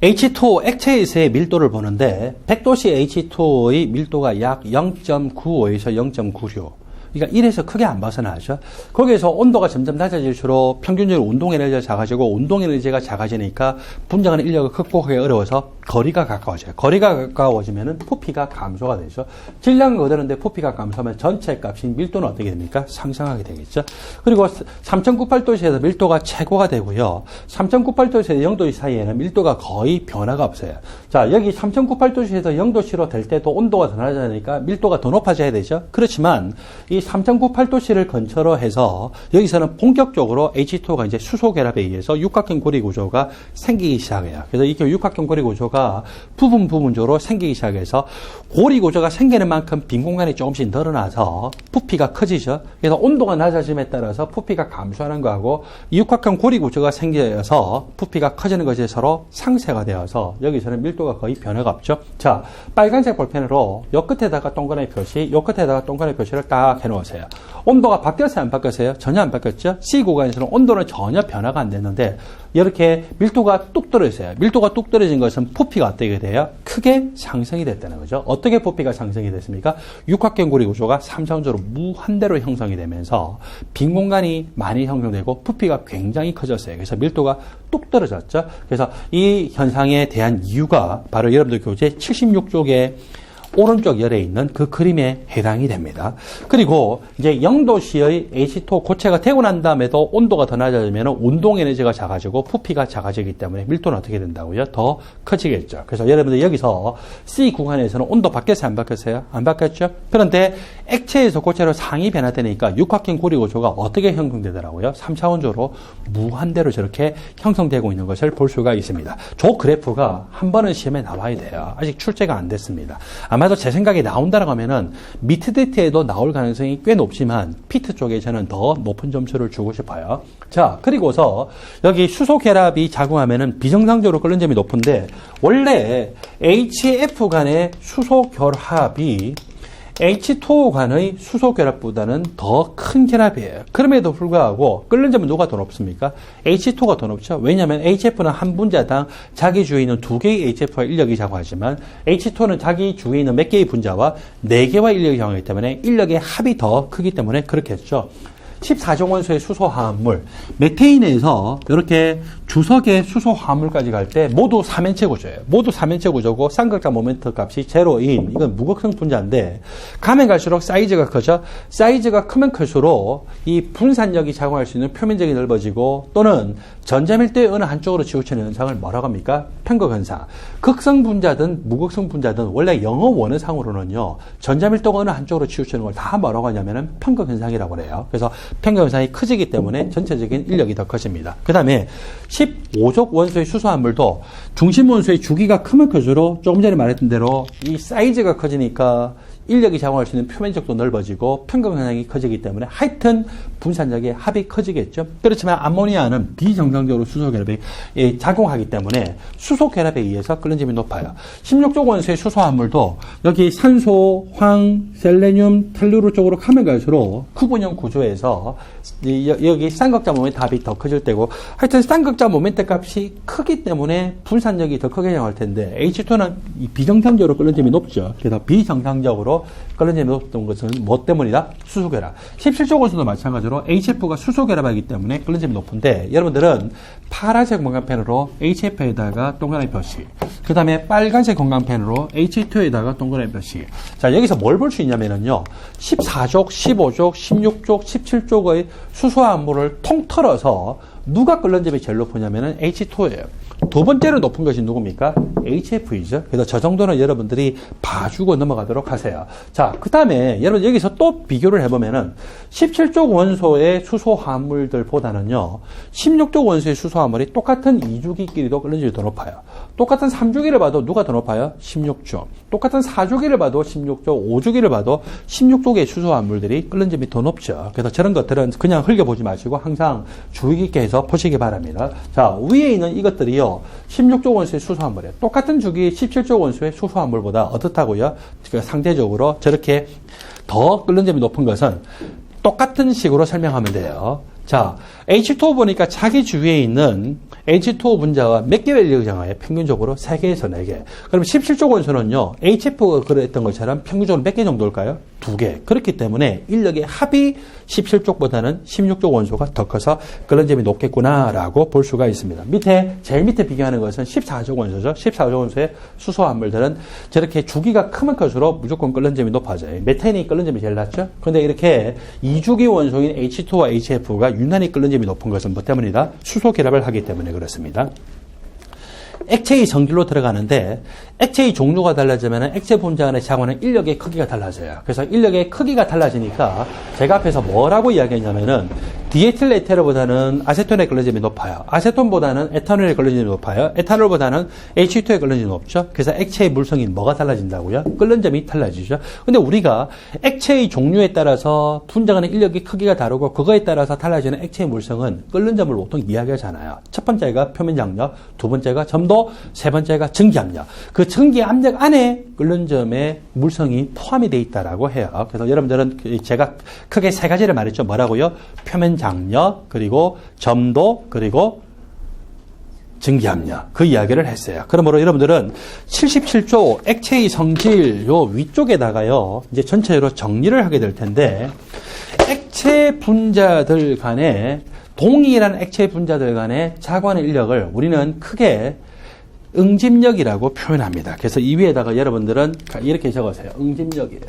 Speaker 1: H2O 액체에서의 밀도를 보는데 100도씨 H2O의 밀도가 약 0.95에서 0.96. 그러니까 1에서 크게 안 벗어나죠. 거기에서 온도가 점점 낮아질수록 평균적으로 운동 에너지가 작아지고 운동 에너지가 작아지니까 분자간의 인력을 극복하기 어려워서 거리가 가까워져요. 거리가 가까워지면 부피가 감소가 되죠. 질량은 그대로인데 부피가 감소하면 전체 값이 밀도는 어떻게 됩니까? 상승하게 되겠죠. 그리고 3098도씨에서 밀도가 최고가 되고요. 3098도씨에서 0도씨 사이에는 밀도가 거의 변화가 없어요. 자, 여기 3098도씨에서 0도씨로 될 때도 온도가 더 낮아지니까 밀도가 더 높아져야 되죠. 그렇지만 이 3098도씨를 근처로 해서 여기서는 본격적으로 H2O가 이제 수소 결합에 의해서 육각형 고리 구조가 생기기 시작해요. 그래서 이렇게 육각형 고리 구조가 구조가 부분적으로 생기기 시작해서 고리 구조가 생기는 만큼 빈 공간이 조금씩 늘어나서 부피가 커지죠. 그래서 온도가 낮아짐에 따라서 부피가 감소하는 거하고 육각형 고리 구조가 생겨서 부피가 커지는 것이 서로 상쇄가 되어서 여기서는 밀도가 거의 변화가 없죠. 자, 빨간색 볼펜으로 요 끝에다가 동그라미 표시, 요 끝에다가 동그라미 표시를 딱 해놓으세요. 온도가 바뀌었어요? 안 바뀌었어요? 전혀 안 바뀌었죠? C 구간에서는 온도는 전혀 변화가 안 됐는데 이렇게 밀도가 뚝 떨어졌어요. 밀도가 뚝 떨어진 것은 부피가 어떻게 돼요? 크게 상승이 됐다는 거죠. 어떻게 부피가 상승이 됐습니까? 육각형 고리 구조가 3차원적으로 무한대로 형성이 되면서 빈 공간이 많이 형성되고 부피가 굉장히 커졌어요. 그래서 밀도가 뚝 떨어졌죠. 그래서 이 현상에 대한 이유가 바로 여러분들 교재 76쪽에 오른쪽 열에 있는 그 그림에 해당이 됩니다. 그리고 이제 0도씨의 H2O 고체가 되고 난 다음에도 온도가 더 낮아지면 운동 에너지가 작아지고 부피가 작아지기 때문에 밀도는 어떻게 된다고요? 더 커지겠죠. 그래서 여러분들 여기서 C 구간에서는 온도 바뀌었어요? 안 바뀌었어요? 안 바뀌었죠? 그런데 액체에서 고체로 상이 변화되니까 육각형 고리 구조가 어떻게 형성되더라고요? 3차원적으로 무한대로 저렇게 형성되고 있는 것을 볼 수가 있습니다. 저 그래프가 한 번은 시험에 나와야 돼요. 아직 출제가 안 됐습니다. 아마도 제 생각에 나온다라고 하면은 미트데이트에도 나올 가능성이 꽤 높지만 피트 쪽에 저는 더 높은 점수를 주고 싶어요. 자, 그리고서 여기 수소 결합이 작용하면은 비정상적으로 끓는 점이 높은데 원래 HF 간의 수소 결합이 H2O 간의 수소 결합보다는 더 큰 결합이에요. 그럼에도 불구하고 끓는 점은 누가 더 높습니까? H2O가 더 높죠. 왜냐하면 HF는 한 분자당 자기 주위에 있는 2개의 HF와 인력이 작용하지만 H2O는 자기 주위에 있는 몇 개의 분자와 4개와 인력이 작용하기 때문에 인력의 합이 더 크기 때문에 그렇겠죠. 14종 원소의 수소 화합물, 메테인에서 이렇게 주석의 수소 화합물까지 갈 때 모두 3면체 구조예요. 모두 3면체 구조고 쌍극자 모멘트 값이 제로인 이건 무극성 분자인데 가면 갈수록 사이즈가 커져. 사이즈가 크면 클수록 이 분산력이 작용할 수 있는 표면적이 넓어지고 또는 전자밀도의 어느 한쪽으로 치우치는 현상을 뭐라고 합니까? 편극 현상. 극성 분자든 무극성 분자든 원래 영어 원어상으로는요. 전자밀도가 어느 한쪽으로 치우치는 걸 다 뭐라고 하냐면은 편극 현상이라고 그래요. 그래서 편극 현상이 커지기 때문에 전체적인 인력이 더 커집니다. 그 다음에 15족 원소의 수소합물도 중심 원소의 주기가 크면 클수록 조금 전에 말했던 대로 이 사이즈가 커지니까 인력이 작용할 수 있는 표면적도 넓어지고 편극 현상이 커지기 때문에 하여튼 분산력의 합이 커지겠죠. 그렇지만 암모니아는 비정상적으로 수소 결합에 작용하기 때문에 수소 결합에 의해서 끓는 점이 높아요. 16족 원소의 수소합물도 여기 산소, 황, 셀레늄, 텔루르 쪽으로 가면 갈수록 구분형 구조에서 여기 쌍극자 모멘트 합이 더 커질 때고 하여튼 쌍극자 모멘트 값이 크기 때문에 분산력이 더 크게 작용할 텐데 H2는 비정상적으로 끓는 점이 높죠. 그래서 비정상적으로 끓는 점이 높던 것은 뭐 때문이다? 수소 결합. 17족 원소도 마찬가지로 HF가 수소 결합하기 때문에 끓는 점이 높은데 여러분들은 파란색 공간펜으로 HF에다가 동그라미 표시, 그 다음에 빨간색 공간펜으로 H2에다가 동그라미 표시. 자, 여기서 뭘 볼 수 있냐면요. 14족, 15족, 16족, 17족의 수소합물을 통틀어서 누가 끓는 점이 제일 높으냐면은 H2예요. 두 번째로 높은 것이 누굽니까? HF이죠. 그래서 저 정도는 여러분들이 봐주고 넘어가도록 하세요. 자, 그 다음에 여러분 여기서 또 비교를 해보면은 17족 원소의 수소 화합물들보다는요, 16족 원소의 수소 화합물이 똑같은 2주기끼리도 끓는 점이 더 높아요. 똑같은 3주기를 봐도 누가 더 높아요? 16족. 똑같은 4주기를 봐도 16족, 5주기를 봐도 16족의 수소 화합물들이 끓는 점이 더 높죠. 그래서 저런 것들은 그냥 흘려보지 마시고 항상 주의 깊게 해서 보시기 바랍니다. 자, 위에 있는 이것들이요, 16족 원소의 수소화물이에요. 똑같은 주기 17족 원소의 수소화물보다 어떻다고요? 상대적으로 저렇게 더 끓는 점이 높은 것은 똑같은 식으로 설명하면 돼요. 자, H2O 보니까 자기 주위에 있는 H2O 분자와 몇 개의 인력이 작용해요? 평균적으로 3개에서 4개. 그럼 17족 원소는요, HF가 그랬던 것처럼 평균적으로 몇 개 정도일까요? 2개. 그렇기 때문에 인력의 합이 17족보다는 16족 원소가 더 커서 끓는 점이 높겠구나라고 볼 수가 있습니다. 제일 밑에 비교하는 것은 14족 원소죠. 14족 원소의 수소합물들은 저렇게 주기가 크면 클수록 무조건 끓는 점이 높아져요. 메탄이 끓는 점이 제일 낮죠? 그런데 이렇게 2주기 원소인 H2와 HF가 유난히 끓는 점이 높은 것은 뭐 때문이다? 수소 결합을 하기 때문에 그렇습니다. 액체의 성질로 들어가는데 액체의 종류가 달라지면 액체 분자 간의 작용하는 인력의 크기가 달라져요. 그래서 인력의 크기가 달라지니까 제가 앞에서 뭐라고 이야기했냐면은 디에틸 에테르보다는 아세톤의 글리코젠이 높아요. 아세톤보다는 에탄올의 글리코젠이 높아요. 에탄올보다는 H2의 글리코젠이 높죠. 그래서 액체의 물성이 뭐가 달라진다고요? 끓는 점이 달라지죠. 근데 우리가 액체의 종류에 따라서 분자간의 인력의 크기가 다르고 그거에 따라서 달라지는 액체의 물성은 끓는 점을 보통 이야기하잖아요. 첫 번째가 표면 장력, 두 번째가 점도, 세 번째가 증기압력. 그 증기압력 안에 끓는 점의 물성이 포함이 돼 있다라고 해요. 그래서 여러분들은 제가 크게 세 가지를 말했죠. 뭐라고요? 표면 장력, 그리고 점도, 그리고 증기압력. 그 이야기를 했어요. 그러므로 여러분들은 77조 액체의 성질 요 위쪽에다가요, 이제 전체적으로 정리를 하게 될 텐데, 액체 분자들 간에, 동일한 액체 분자들 간의 자관의 인력을 우리는 크게 응집력이라고 표현합니다. 그래서 이 위에다가 여러분들은 이렇게 적으세요. 응집력이에요.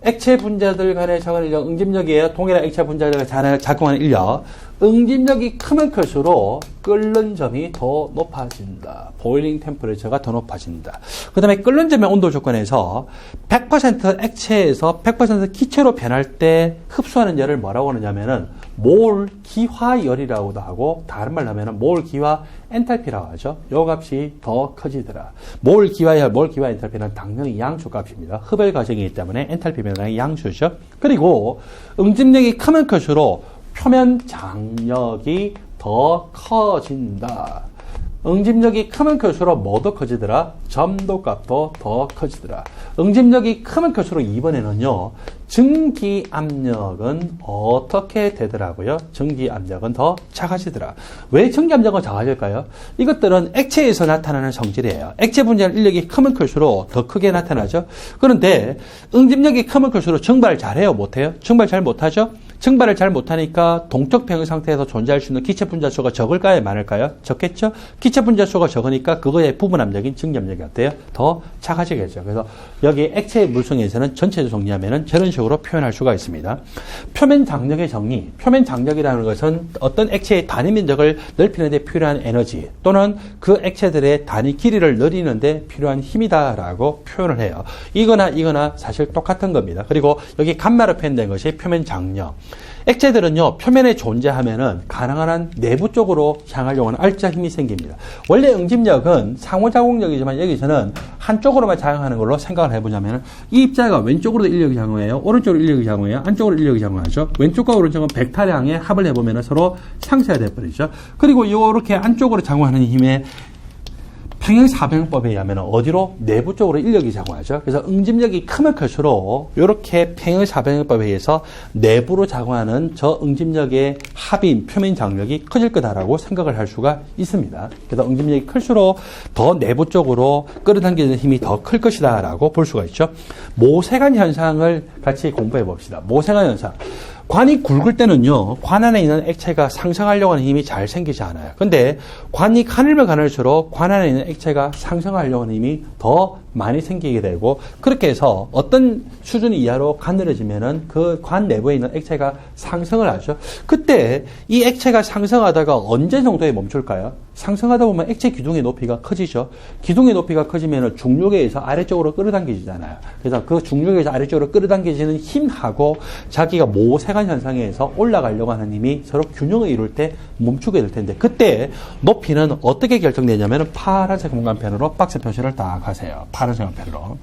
Speaker 1: 액체 분자들 간의 자관의 인력, 응집력이에요. 동일한 액체 분자들 간의 자관의 인력. 응집력이 크면 클수록 끓는 점이 더 높아진다. 보일링 템퍼레처가 더 높아진다. 그 다음에 끓는 점의 온도 조건에서 100% 액체에서 100% 기체로 변할 때 흡수하는 열을 뭐라고 하느냐면은 몰 기화열이라고도 하고, 다른 말로 하면은 몰 기화 엔탈피라고 하죠. 요 값이 더 커지더라. 몰 기화열, 몰 기화 엔탈피는 당연히 양수 값입니다. 흡열 과정이기 때문에 엔탈피 변화의 양수죠. 그리고 응집력이 크면 클수록 표면 장력이 더 커진다. 응집력이 크면 클수록 뭐도 커지더라? 점도 값도 더 커지더라. 응집력이 크면 클수록 이번에는요, 증기압력은 어떻게 되더라고요? 증기압력은 더 작아지더라. 왜 증기압력은 작아질까요? 이것들은 액체에서 나타나는 성질이에요. 액체 분자 인력이 크면 클수록 더 크게 나타나죠. 그런데 응집력이 크면 클수록 증발을 잘해요? 못해요? 증발 잘 못하죠? 증발을 잘 못하니까 동적 평형 상태에서 존재할 수 있는 기체 분자 수가 적을까요? 많을까요? 적겠죠? 기체 분자 수가 적으니까 그거의 부분 압력인 증기압력이 어때요? 더 작아지겠죠. 그래서 여기 액체의 물성에서는 전체적으로 정리하면은 저런 식으로 표현할 수가 있습니다. 표면 장력의 정리. 표면 장력이라는 것은 어떤 액체의 단위 면적을 넓히는 데 필요한 에너지, 또는 그 액체들의 단위 길이를 늘리는 데 필요한 힘이다라고 표현을 해요. 이거나 사실 똑같은 겁니다. 그리고 여기 감마로 표현된 것이 표면 장력. 액체들은요, 표면에 존재하면은 가능한 한 내부 쪽으로 향하려고 하는 알짜 힘이 생깁니다. 원래 응집력은 상호작용력이지만 여기서는 한쪽으로만 작용하는 걸로 생각을 해보자면, 이 입자가 왼쪽으로 인력이 작용해요. 오른쪽으로 인력이 작용해요. 안쪽으로 인력이 작용하죠. 왼쪽과 오른쪽은 벡터량의 합을 해보면 서로 상쇄가 돼버리죠. 그리고 이렇게 안쪽으로 작용하는 힘의 평형사변법에 의하면 어디로? 내부 쪽으로 인력이 작용하죠. 그래서 응집력이 크면 클수록 이렇게 평형사변법에 의해서 내부로 작용하는 저 응집력의 합인 표면 장력이 커질 거다라고 생각을 할 수가 있습니다. 그래서 응집력이 클수록 더 내부 쪽으로 끌어당기는 힘이 더 클 것이다라고 볼 수가 있죠. 모세관 현상을 같이 공부해 봅시다. 모세관 현상. 관이 굵을 때는요, 관 안에 있는 액체가 상승하려고 하는 힘이 잘 생기지 않아요. 근데 관이 가늘면 가늘수록 관 안에 있는 액체가 상승하려고 하는 힘이 더 많이 생기게 되고, 그렇게 해서 어떤 수준 이하로 가늘어지면은 그 관 내부에 있는 액체가 상승을 하죠. 그때 이 액체가 상승하다가 언제 정도에 멈출까요? 상승하다 보면 액체 기둥의 높이가 커지죠. 기둥의 높이가 커지면 중력에 의해서 아래쪽으로 끌어당겨지잖아요. 그래서 그 중력에 의해서 아래쪽으로 끌어당겨지는 힘하고 자기가 모세관 현상에 의해서 올라가려고 하는 힘이 서로 균형을 이룰 때 멈추게 될 텐데, 그때 높이는 어떻게 결정되냐면 파란색 공간펜으로 박스 표시를 딱 하세요. 파란색 공간펜으로.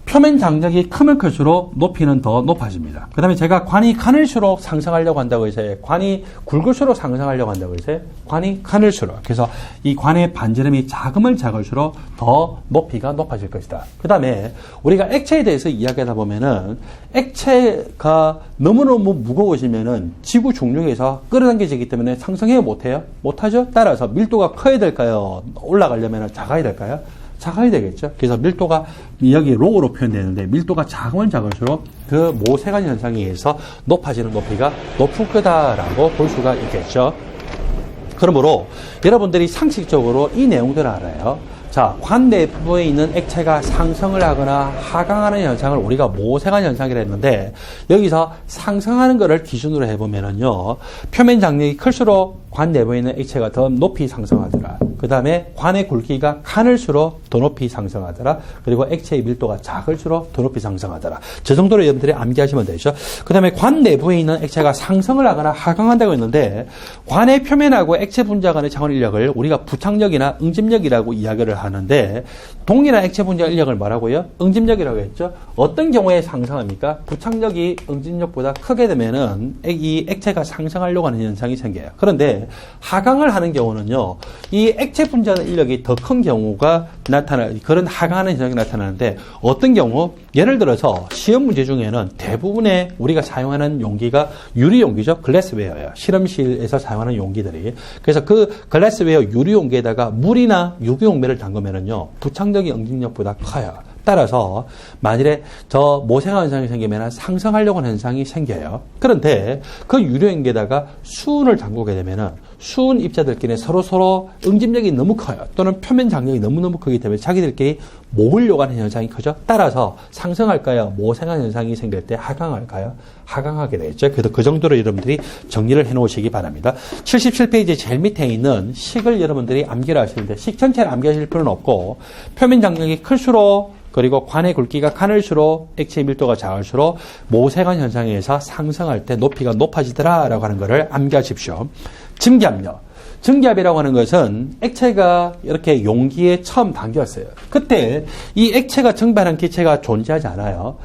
Speaker 1: 표면 장력이 크면 클수록 높이는 더 높아집니다. 그 다음에 제가 관이 가늘수록 상승하려고 한다고 해서, 관이 굵을수록 상승하려고 한다고 해서, 관이 가늘수록. 그래서 이 관의 반지름이 작으면 작을수록 더 높이가 높아질 것이다. 그 다음에 우리가 액체에 대해서 이야기하다 보면은, 액체가 너무너무 무거워지면은 지구 중력에서 끌어당겨지기 때문에 상승해요? 못해요? 못하죠? 따라서 밀도가 커야 될까요? 올라가려면 작아야 될까요? 작아야 되겠죠. 그래서 밀도가 여기 로우로 표현되는데, 밀도가 작으면 작을수록 그 모세관 현상에 의해서 높아지는 높이가 높을 거다라고 볼 수가 있겠죠. 그러므로 여러분들이 상식적으로 이 내용들을 알아요. 자, 관 내부에 있는 액체가 상승을 하거나 하강하는 현상을 우리가 모세관 현상이라 했는데, 여기서 상승하는 것을 기준으로 해보면은요, 표면 장력이 클수록 관 내부에 있는 액체가 더 높이 상승하더라. 그 다음에 관의 굵기가 가늘수록 더 높이 상승하더라. 그리고 액체의 밀도가 작을수록 더 높이 상승하더라. 저 정도로 여러분들이 암기하시면 되죠. 그 다음에 관 내부에 있는 액체가 상승을 하거나 하강한다고 했는데 관의 표면하고 액체 분자 간의 차원 인력을 우리가 부착력이나 응집력이라고 이야기를 하는데 동일한 액체 분자 인력을 뭐라고요? 응집력이라고 했죠. 어떤 경우에 상승합니까? 부착력이 응집력보다 크게 되면은 이 액체가 상승하려고 하는 현상이 생겨요. 그런데 하강을 하는 경우는요, 이 액체 분자 인력이 더 큰 경우가 그런 하강하는 현상이 나타나는데 어떤 경우? 예를 들어서 시험 문제 중에는 대부분의 우리가 사용하는 용기가 유리 용기죠. 글래스웨어예요. 실험실에서 사용하는 용기들이. 그래서 그 글래스웨어 유리 용기에다가 물이나 유기 용매를 담그면은요, 부착력이 응집력보다 커요. 따라서 만일에 더 모생화 현상이 생기면 상승하려고 하는 현상이 생겨요. 그런데 그 유리용기에다가 수은을 담그게 되면은 수은 입자들끼리 서로 응집력이 너무 커요. 또는 표면 장력이 너무너무 크기 때문에 자기들끼리 모으려고 하는 현상이 크죠. 따라서 상승할까요? 모생화 현상이 생길 때 하강할까요? 하강하게 되겠죠. 그래서 그 정도로 여러분들이 정리를 해 놓으시기 바랍니다. 77페이지 제일 밑에 있는 식을 여러분들이 암기를 하시는데 식 전체를 암기하실 필요는 없고 표면 장력이 클수록 그리고 관의 굵기가 가늘수록 액체 밀도가 작을수록 모세관 현상에 의해서 상승할 때 높이가 높아지더라라고 하는 것을 암기하십시오. 증기압력. 증기압이라고 하는 것은 액체가 이렇게 용기에 처음 담겼어요. 그때 이 액체가 증발한 기체가 존재하지 않아요.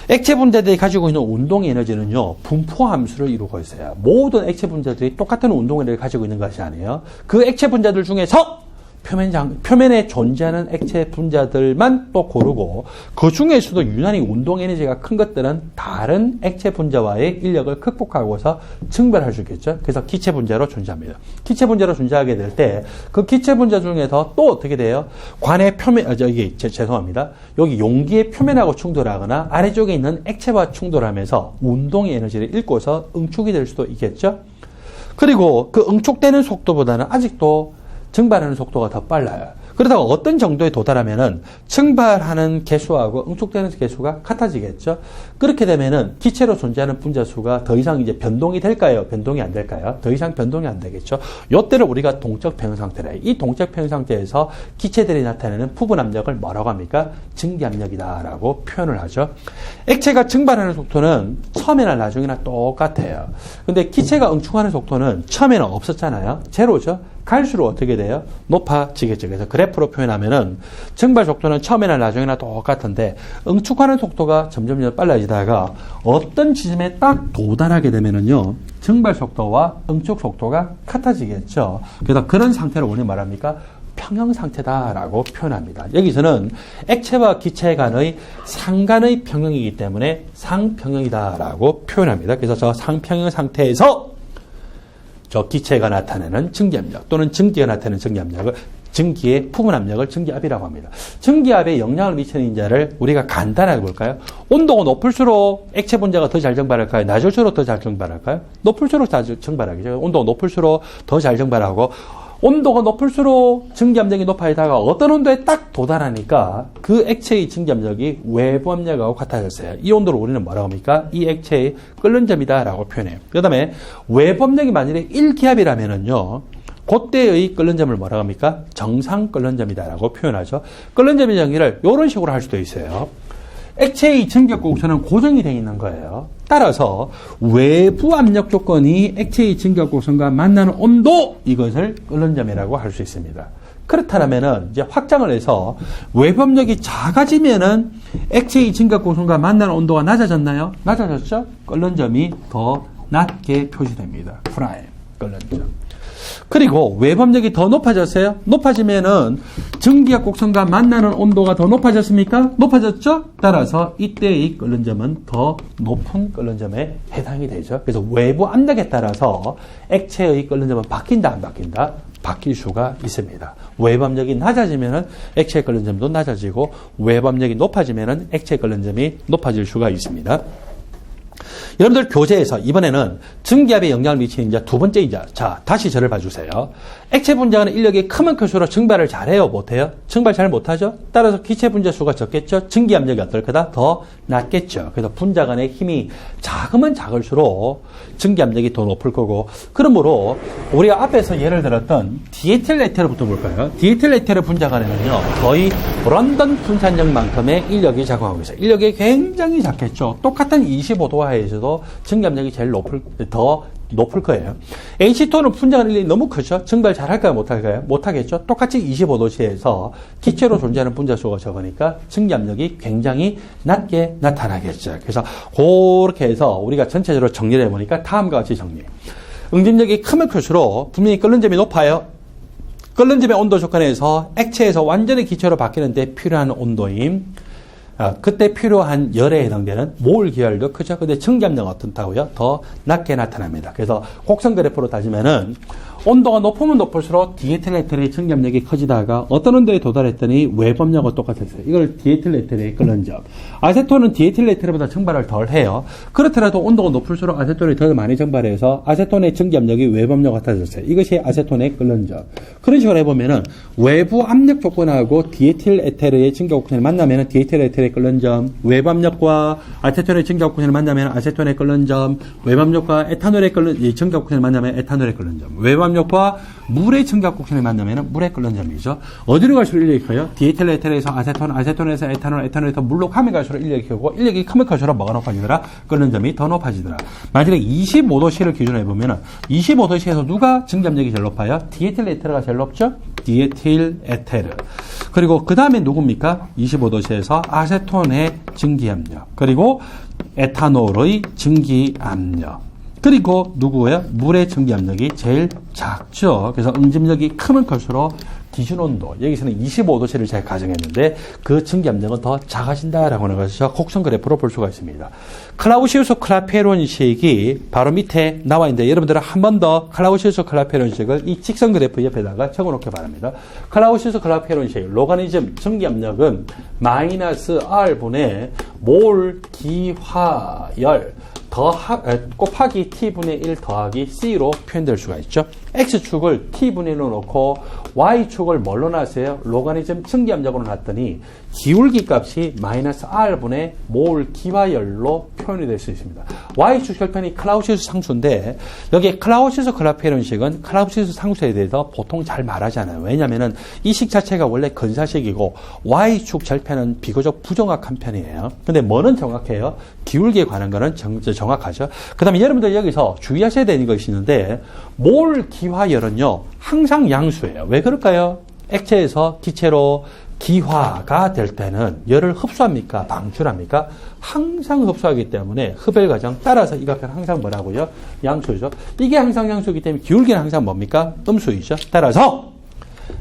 Speaker 1: 액체 분자들이 가지고 있는 운동 에너지는요, 분포 함수를 이루고 있어요. 모든 액체 분자들이 똑같은 운동 에너지를 가지고 있는 것이 아니에요. 그 액체 분자들 중에서 표면에 존재하는 액체 분자들만 또 고르고 그 중에서도 유난히 운동 에너지가 큰 것들은 다른 액체 분자와의 인력을 극복하고서 증발할 수 있겠죠. 그래서 기체 분자로 존재합니다. 기체 분자로 존재하게 될 때 그 기체 분자 중에서 또 어떻게 돼요? 관의 표면, 죄송합니다. 여기 용기의 표면하고 충돌하거나 아래쪽에 있는 액체와 충돌하면서 운동의 에너지를 잃고서 응축이 될 수도 있겠죠. 그리고 그 응축되는 속도보다는 아직도 증발하는 속도가 더 빨라요. 그러다가 어떤 정도에 도달하면은 증발하는 개수하고 응축되는 개수가 같아지겠죠. 그렇게 되면은 기체로 존재하는 분자 수가 더 이상 이제 변동이 될까요? 변동이 안 될까요? 더 이상 변동이 안 되겠죠. 요때를 우리가 동적 평형 상태래. 이 동적 평형 상태에서 기체들이 나타내는 부분 압력을 뭐라고 합니까? 증기 압력이다라고 표현을 하죠. 액체가 증발하는 속도는 처음이나 나중이나 똑같아요. 근데 기체가 응축하는 속도는 처음에는 없었잖아요. 제로죠. 갈수록 어떻게 돼요? 높아지겠죠. 그래서 그래프로 표현하면은 증발 속도는 처음이나 나중이나 똑같은데 응축하는 속도가 점점 빨라지다가 어떤 지점에 딱 도달하게 되면은요, 증발 속도와 응축 속도가 같아지겠죠. 그래서 그런 상태를 우리 말합니까? 평형 상태다라고 표현합니다. 여기서는 액체와 기체 간의 상간의 평형이기 때문에 상평형이다라고 표현합니다. 그래서 저 상평형 상태에서 저 기체가 나타내는 증기압력 또는 증기가 나타내는 증기압력을 증기의 부분 압력을 증기압이라고 합니다. 증기압에 영향을 미치는 인자를 우리가 간단하게 볼까요? 온도가 높을수록 액체 분자가 더 잘 증발할까요? 낮을수록 더 잘 증발할까요? 높을수록 잘 증발하겠죠. 온도가 높을수록 더 잘 증발하고 온도가 높을수록 증기압력이 높아지다가 어떤 온도에 딱 도달하니까 그 액체의 증기압력이 외부 압력하고 같아졌어요. 이 온도를 우리는 뭐라고 합니까? 이 액체의 끓는 점이다라고 표현해요. 그 다음에 외부 압력이 만일에 1기압이라면은요, 그때의 끓는 점을 뭐라고 합니까? 정상 끓는 점이다라고 표현하죠. 끓는 점의 정의를 이런 식으로 할 수도 있어요. 액체의 증기압 곡선은 고정이 되어 있는 거예요. 따라서 외부 압력 조건이 액체의 증기압 곡선과 만나는 온도, 이것을 끓는 점이라고 할 수 있습니다. 그렇다면은 이제 확장을 해서 외부 압력이 작아지면은 액체의 증기압 곡선과 만나는 온도가 낮아졌나요? 낮아졌죠? 끓는 점이 더 낮게 표시됩니다. 프라임 끓는 점. 그리고 외부 압력이 더 높아졌어요? 높아지면은 증기압 곡선과 만나는 온도가 더 높아졌습니까? 높아졌죠? 따라서 이때의 끓는 점은 더 높은 끓는 점에 해당이 되죠. 그래서 외부 압력에 따라서 액체의 끓는 점은 바뀐다, 안 바뀐다? 바뀔 수가 있습니다. 외부 압력이 낮아지면은 액체 끓는 점도 낮아지고 외부 압력이 높아지면은 액체 끓는 점이 높아질 수가 있습니다. 여러분들 교재에서 이번에는 증기압에 영향을 미치는 이제 두 번째 이자. 자, 다시 저를 봐주세요. 액체 분자는 인력이 크면 클수록 증발을 잘해요? 못해요? 증발 잘 못하죠? 따라서 기체 분자 수가 적겠죠? 증기압력이 어떨 거다? 더 낮겠죠. 그래서 분자 간의 힘이 작으면 작을수록 증기압력이 더 높을 거고, 그러므로 우리가 앞에서 예를 들었던 디에틸 에테르부터 볼까요? 디에틸 에테르 분자 간에는요, 거의 런던 분산력만큼의 인력이 작용하고 있어요. 인력이 굉장히 작겠죠. 똑같은 25도 하에서도 증기압력이 제일 더 높을 거예요. H2는 분자 간 인력이 너무 크죠? 증발 잘할까요? 못할까요? 못하겠죠? 똑같이 25도씨에서 기체로 존재하는 분자 수가 적으니까 증기압력이 굉장히 낮게 나타나겠죠. 그래서 그렇게 해서 우리가 전체적으로 정리를 해보니까 다음과 같이 정리. 응집력이 크면 클수록 분명히 끓는 점이 높아요. 끓는 점의 온도 조건에서 액체에서 완전히 기체로 바뀌는데 필요한 온도임. 그때 필요한 열에 해당되는 몰 기하율도 크죠. 근데 증기압력은 어떻다고요? 더 낮게 나타납니다. 그래서 곡선 그래프로 따지면은 온도가 높으면 높을수록 디에틸에테르의 증기압력이 커지다가 어떤 온도에 도달했더니 외법력과 똑같았어요. 이걸 디에틸에테르의 끓는 점. 아세톤은 디에틸에테르보다 증발을 덜 해요. 그렇더라도 온도가 높을수록 아세톤이 더 많이 증발해서 아세톤의 증기압력이 외법력과 같아졌어요. 이것이 아세톤의 끓는 점. 그런 식으로 해보면은 외부 압력 조건하고 디에틸에테르의 증기압 곡선을 만나면은 디에틸에테르의 끓는 점, 외법력과 아세톤의 증기압 곡선을 만나면 아세톤의 끓는 점, 외법력과 에탄올의 증기압 곡선을 만나면 에탄올의 끓는 점, 외법력과 물의 증기압 곡선을 만나면 물의 끓는 점이죠. 어디로 갈수록 인력이 커요? 디에틸에테르에서 아세톤, 아세톤에서 에탄올, 에탄올에서 물로 가면 갈수록 인력이 크고, 인력이 크면 클수록 뭐가 높아지더라? 끓는 점이 더 높아지더라. 만약에 25도씨를 기준으로 해보면 25도씨에서 누가 증기압력이 제일 높아요? 디에틸에테르가 제일 높죠? 디에틸에테르. 그리고 그 다음에 누굽니까? 25도씨에서 아세톤의 증기압력. 그리고 에탄올의 증기압력. 그리고 누구예요? 물의 증기압력이 제일 작죠. 그래서 응집력이 크면 클수록 기준 온도, 여기서는 25도씨를 제가 가정했는데 그 증기압력은 더 작아진다라고 하는 것을 곡선 그래프로 볼 수가 있습니다. 클라우시우스 클라페론식이 바로 밑에 나와 있는데 여러분들은 한 번 더 클라우시우스 클라페론식을 이 직선 그래프 옆에다가 적어놓기 바랍니다. 클라우시우스 클라페론식, 로가리즘 증기압력은 마이너스 R분의 몰 기화열 곱하기 T분의 1 더하기 C로 표현될 수가 있죠. X축을 T분의 1로 놓고 Y축을 뭘로 놨어요? 로가리즘 증기압력으로 놨더니 기울기 값이 마이너스 R분의 몰 기화열로 표현이 될 수 있습니다. Y축 혈편이 클라우시우스 상수인데 여기에 클라우시우스 클라페론식은 클라우시우스 상수에 대해서 보통 잘 말하지 않아요. 왜냐하면 이 식 자체가 원래 근사식이고 Y축 절편은 비교적 부정확한 편이에요. 근데 뭐는 정확해요? 기울기에 관한 거는 정확하죠. 그 다음에 여러분들 여기서 주의하셔야 되는 것이 있는데 몰 기화열은요 항상 양수예요. 왜 그럴까요? 액체에서 기체로 기화가 될 때는 열을 흡수합니까? 방출합니까? 항상 흡수하기 때문에 흡열 과정 따라서 이 값은 항상 뭐라고요? 양수죠. 이게 항상 양수이기 때문에 기울기는 항상 뭡니까? 음수이죠. 따라서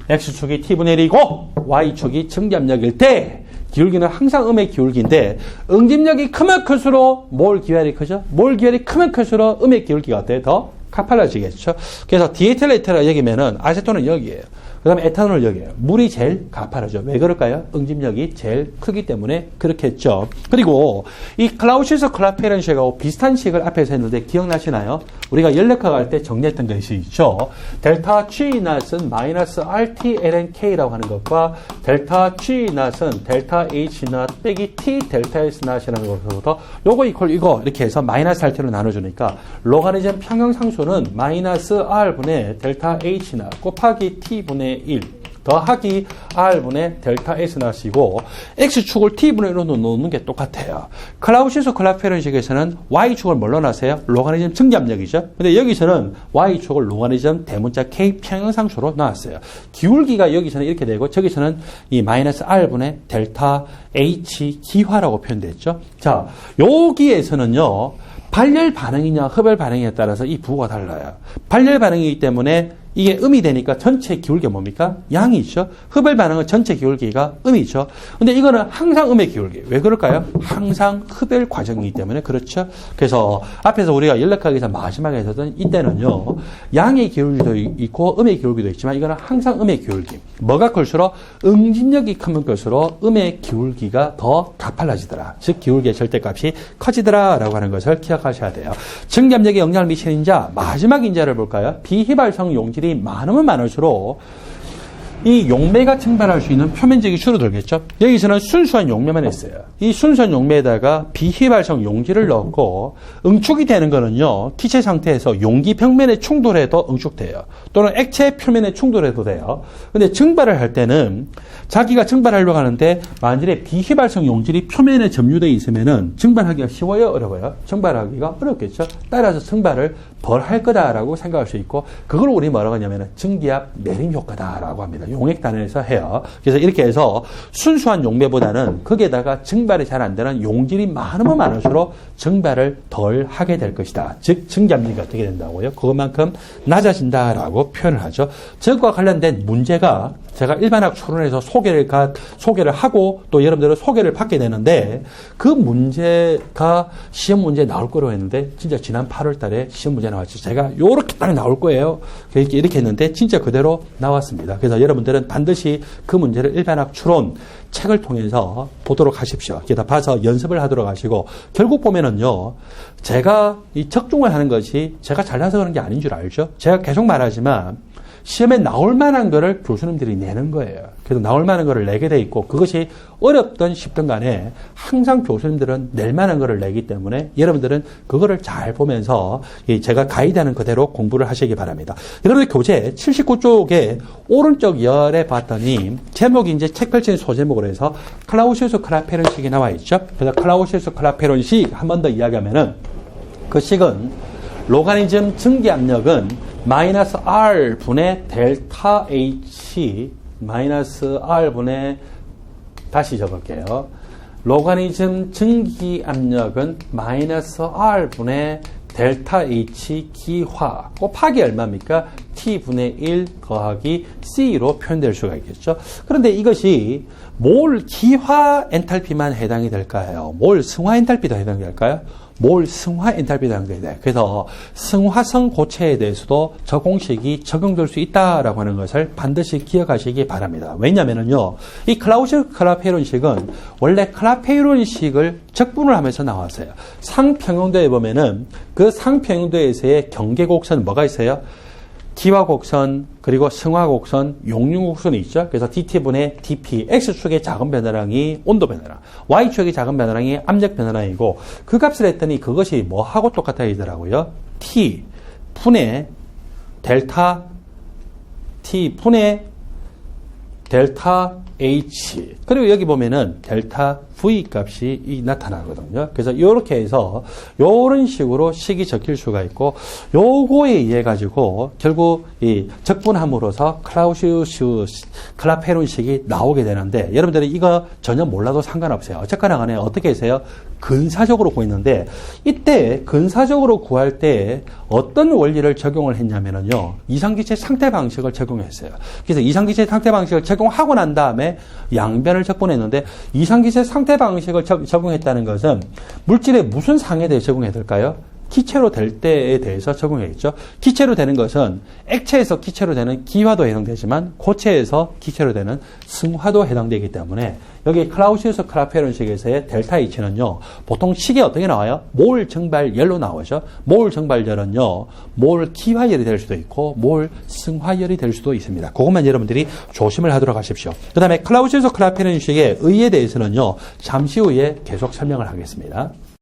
Speaker 1: X축이 T분의 1이고 Y축이 증기압력일 때 기울기는 항상 음의 기울기인데 응집력이 크면 클수록 몰 기화열이 크죠. 몰 기화열이 크면 클수록 음의 기울기가 어때요? 더 가팔라지겠죠. 그래서 디에틸에테르가 여기면은 아세톤은 여기예요. 그 다음에 에탄올 여기에요. 물이 제일 가파르죠. 왜 그럴까요? 응집력이 제일 크기 때문에 그렇겠죠. 그리고 이 클라우시우스 클라페론식하고 비슷한 식을 앞에서 했는데 기억나시나요? 우리가 연력학 할 때 정리했던 것이 있죠. 델타 G 낫은 마이너스 RT ln K라고 하는 것과 델타 G 낫은 델타 H 낫 빼기 T 델타 S 낫이라는 것부터 요거 이퀄 이거 이렇게 해서 마이너스 RT로 나눠주니까 로가리즘 평형상수는 마이너스 R분의 델타 H 낫 곱하기 T분의 1 더하기 R분의 델타 S 낫이고 X축을 T분의 1로 놓는 게 똑같아요. 클라우시우스 클라페론식에서는 Y축을 뭘로 놨어요? 로가리즘 증기압력이죠. 근데 여기서는 Y축을 로가리즘 대문자 K 평형상수로 놨어요. 기울기가 여기서는 이렇게 되고 저기서는 이 마이너스 R분의 델타 H 기화라고 표현됐죠. 자, 여기에서는요 발열 반응이냐 흡열 반응에 따라서 이 부호가 달라요. 발열 반응이기 때문에 이게 음이 되니까 전체 기울기가 뭡니까? 양이죠. 흡열 반응은 전체 기울기가 음이죠. 근데 이거는 항상 음의 기울기. 왜 그럴까요? 항상 흡열 과정이기 때문에 그렇죠. 그래서 앞에서 우리가 연락하기 위해서 마지막에 했었던 이때는요. 양의 기울기도 있고 음의 기울기도 있지만 이거는 항상 음의 기울기. 뭐가 클수록 응집력이 크면 클수록 음의 기울기가 더 가팔라지더라. 즉 기울기의 절대값이 커지더라 라고 하는 것을 기억하셔야 돼요. 증기압력에 영향을 미치는 인자, 마지막 인자를 볼까요? 비휘발성 용질이 많으면 많을수록 이 용매가 증발할 수 있는 표면적이 줄어들겠죠. 여기서는 순수한 용매만 했어요. 이 순수한 용매에다가 비휘발성 용질을 넣고 응축이 되는 거는요. 기체 상태에서 용기 평면에 충돌해도 응축돼요. 또는 액체 표면에 충돌해도 돼요. 근데 증발을 할 때는 자기가 증발하려고 하는데 만일에 비휘발성 용질이 표면에 점유되어 있으면은 증발하기가 쉬워요? 어려워요? 증발하기가 어렵겠죠. 따라서 증발을 덜 할 거다라고 생각할 수 있고 그걸 우리 뭐라고 하냐면은 증기압 내림 효과다라고 합니다. 용액 단위에서 해요. 그래서 이렇게 해서 순수한 용매보다는 거기에다가 증발이 잘 안 되는 용질이 많으면 많을수록 증발을 덜 하게 될 것이다. 즉 증기압력이 어떻게 된다고요? 그것만큼 낮아진다라고 표현을 하죠. 저것과 관련된 문제가 제가 일반학 초론에서 소개를 하고 또 여러분들은 소개를 받게 되는데 그 문제가 시험 문제에 나올 거라고 했는데 진짜 지난 8월 달에 시험 문제 나왔죠. 제가 요렇게 딱 나올 거예요. 이렇게 했는데 진짜 그대로 나왔습니다. 그래서 여러분들은 반드시 그 문제를 일반학 추론 책을 통해서 보도록 하십시오. 게다 봐서 연습을 하도록 하시고 결국 보면은요. 제가 이 적중을 하는 것이 제가 잘나서 그런 게 아닌 줄 알죠. 제가 계속 말하지만 시험에 나올 만한 거를 교수님들이 내는 거예요. 그래서 나올 만한 거를 내게 돼 있고 그것이 어렵든 쉽든 간에 항상 교수님들은 낼 만한 거를 내기 때문에 여러분들은 그거를 잘 보면서 제가 가이드하는 그대로 공부를 하시기 바랍니다. 여러분들 교재 79쪽에 오른쪽 열에 봤더니 제목이 이제 책 펼치는 소제목으로 해서 클라우시우스 클라페론식이 나와 있죠. 그래서 클라우시우스 클라페론식 한 번 더 이야기하면은 그 식은 로가리즘 증기압력은 마이너스 R 분의 델타 H 마이너스 R 분의 다시 적을게요. 로가리즘 증기압력은 마이너스 R 분의 델타 H 기화 곱하기 얼마입니까? T분의 1 더하기 C로 표현될 수가 있겠죠. 그런데 이것이 몰 기화 엔탈피만 해당이 될까요? 몰 승화 엔탈피도 해당이 될까요? 몰 승화 엔탈피도 해당이 돼요. 그래서 승화성 고체에 대해서도 저 공식이 적용될 수 있다라고 하는 것을 반드시 기억하시기 바랍니다. 왜냐면은요, 이 클라우시우스 클라페론식은 원래 클라페론식을 적분을 하면서 나왔어요. 상평형도에 보면은 그 상평형도에서의 경계곡선 뭐가 있어요? 기화곡선, 그리고 승화곡선, 용융곡선이 있죠. 그래서 dt분의 dp, x축의 작은 변화량이 온도 변화량, y축의 작은 변화량이 압력 변화량이고 그 값을 했더니 그것이 뭐하고 똑같아지더라고요. t 분의 델타 t 분의 델타 H 그리고 여기 보면은 델타 V 값이 나타나거든요. 그래서 이렇게 해서 이런 식으로 식이 적힐 수가 있고 요거에 의해 가지고 결국 이 적분함으로써 클라우시우스 클라페론식이 나오게 되는데 여러분들이 이거 전혀 몰라도 상관없어요. 어쨌거나 간에 어떻게 하세요? 근사적으로 구했는데 이때 근사적으로 구할 때 어떤 원리를 적용을 했냐면요. 이상기체 상태 방식을 적용했어요. 그래서 이상기체 상태 방식을 적용하고 난 다음에 양변을 적분했는데 이상기체 상태 방식을 적용했다는 것은 물질의 무슨 상에 대해 적용해야 될까요? 기체로 될 때에 대해서 적용해야겠죠. 기체로 되는 것은 액체에서 기체로 되는 기화도 해당되지만 고체에서 기체로 되는 승화도 해당되기 때문에 여기 클라우시우스 클라페론식에서의 델타 H는요. 보통 식이 어떻게 나와요? 몰 증발열로 나오죠. 몰 증발열은요. 몰 기화열이 될 수도 있고 몰 승화열이 될 수도 있습니다. 그것만 여러분들이 조심을 하도록 하십시오. 그 다음에 클라우시우스 클라페론식의 의의에 대해서는요. 잠시 후에 계속 설명을 하겠습니다.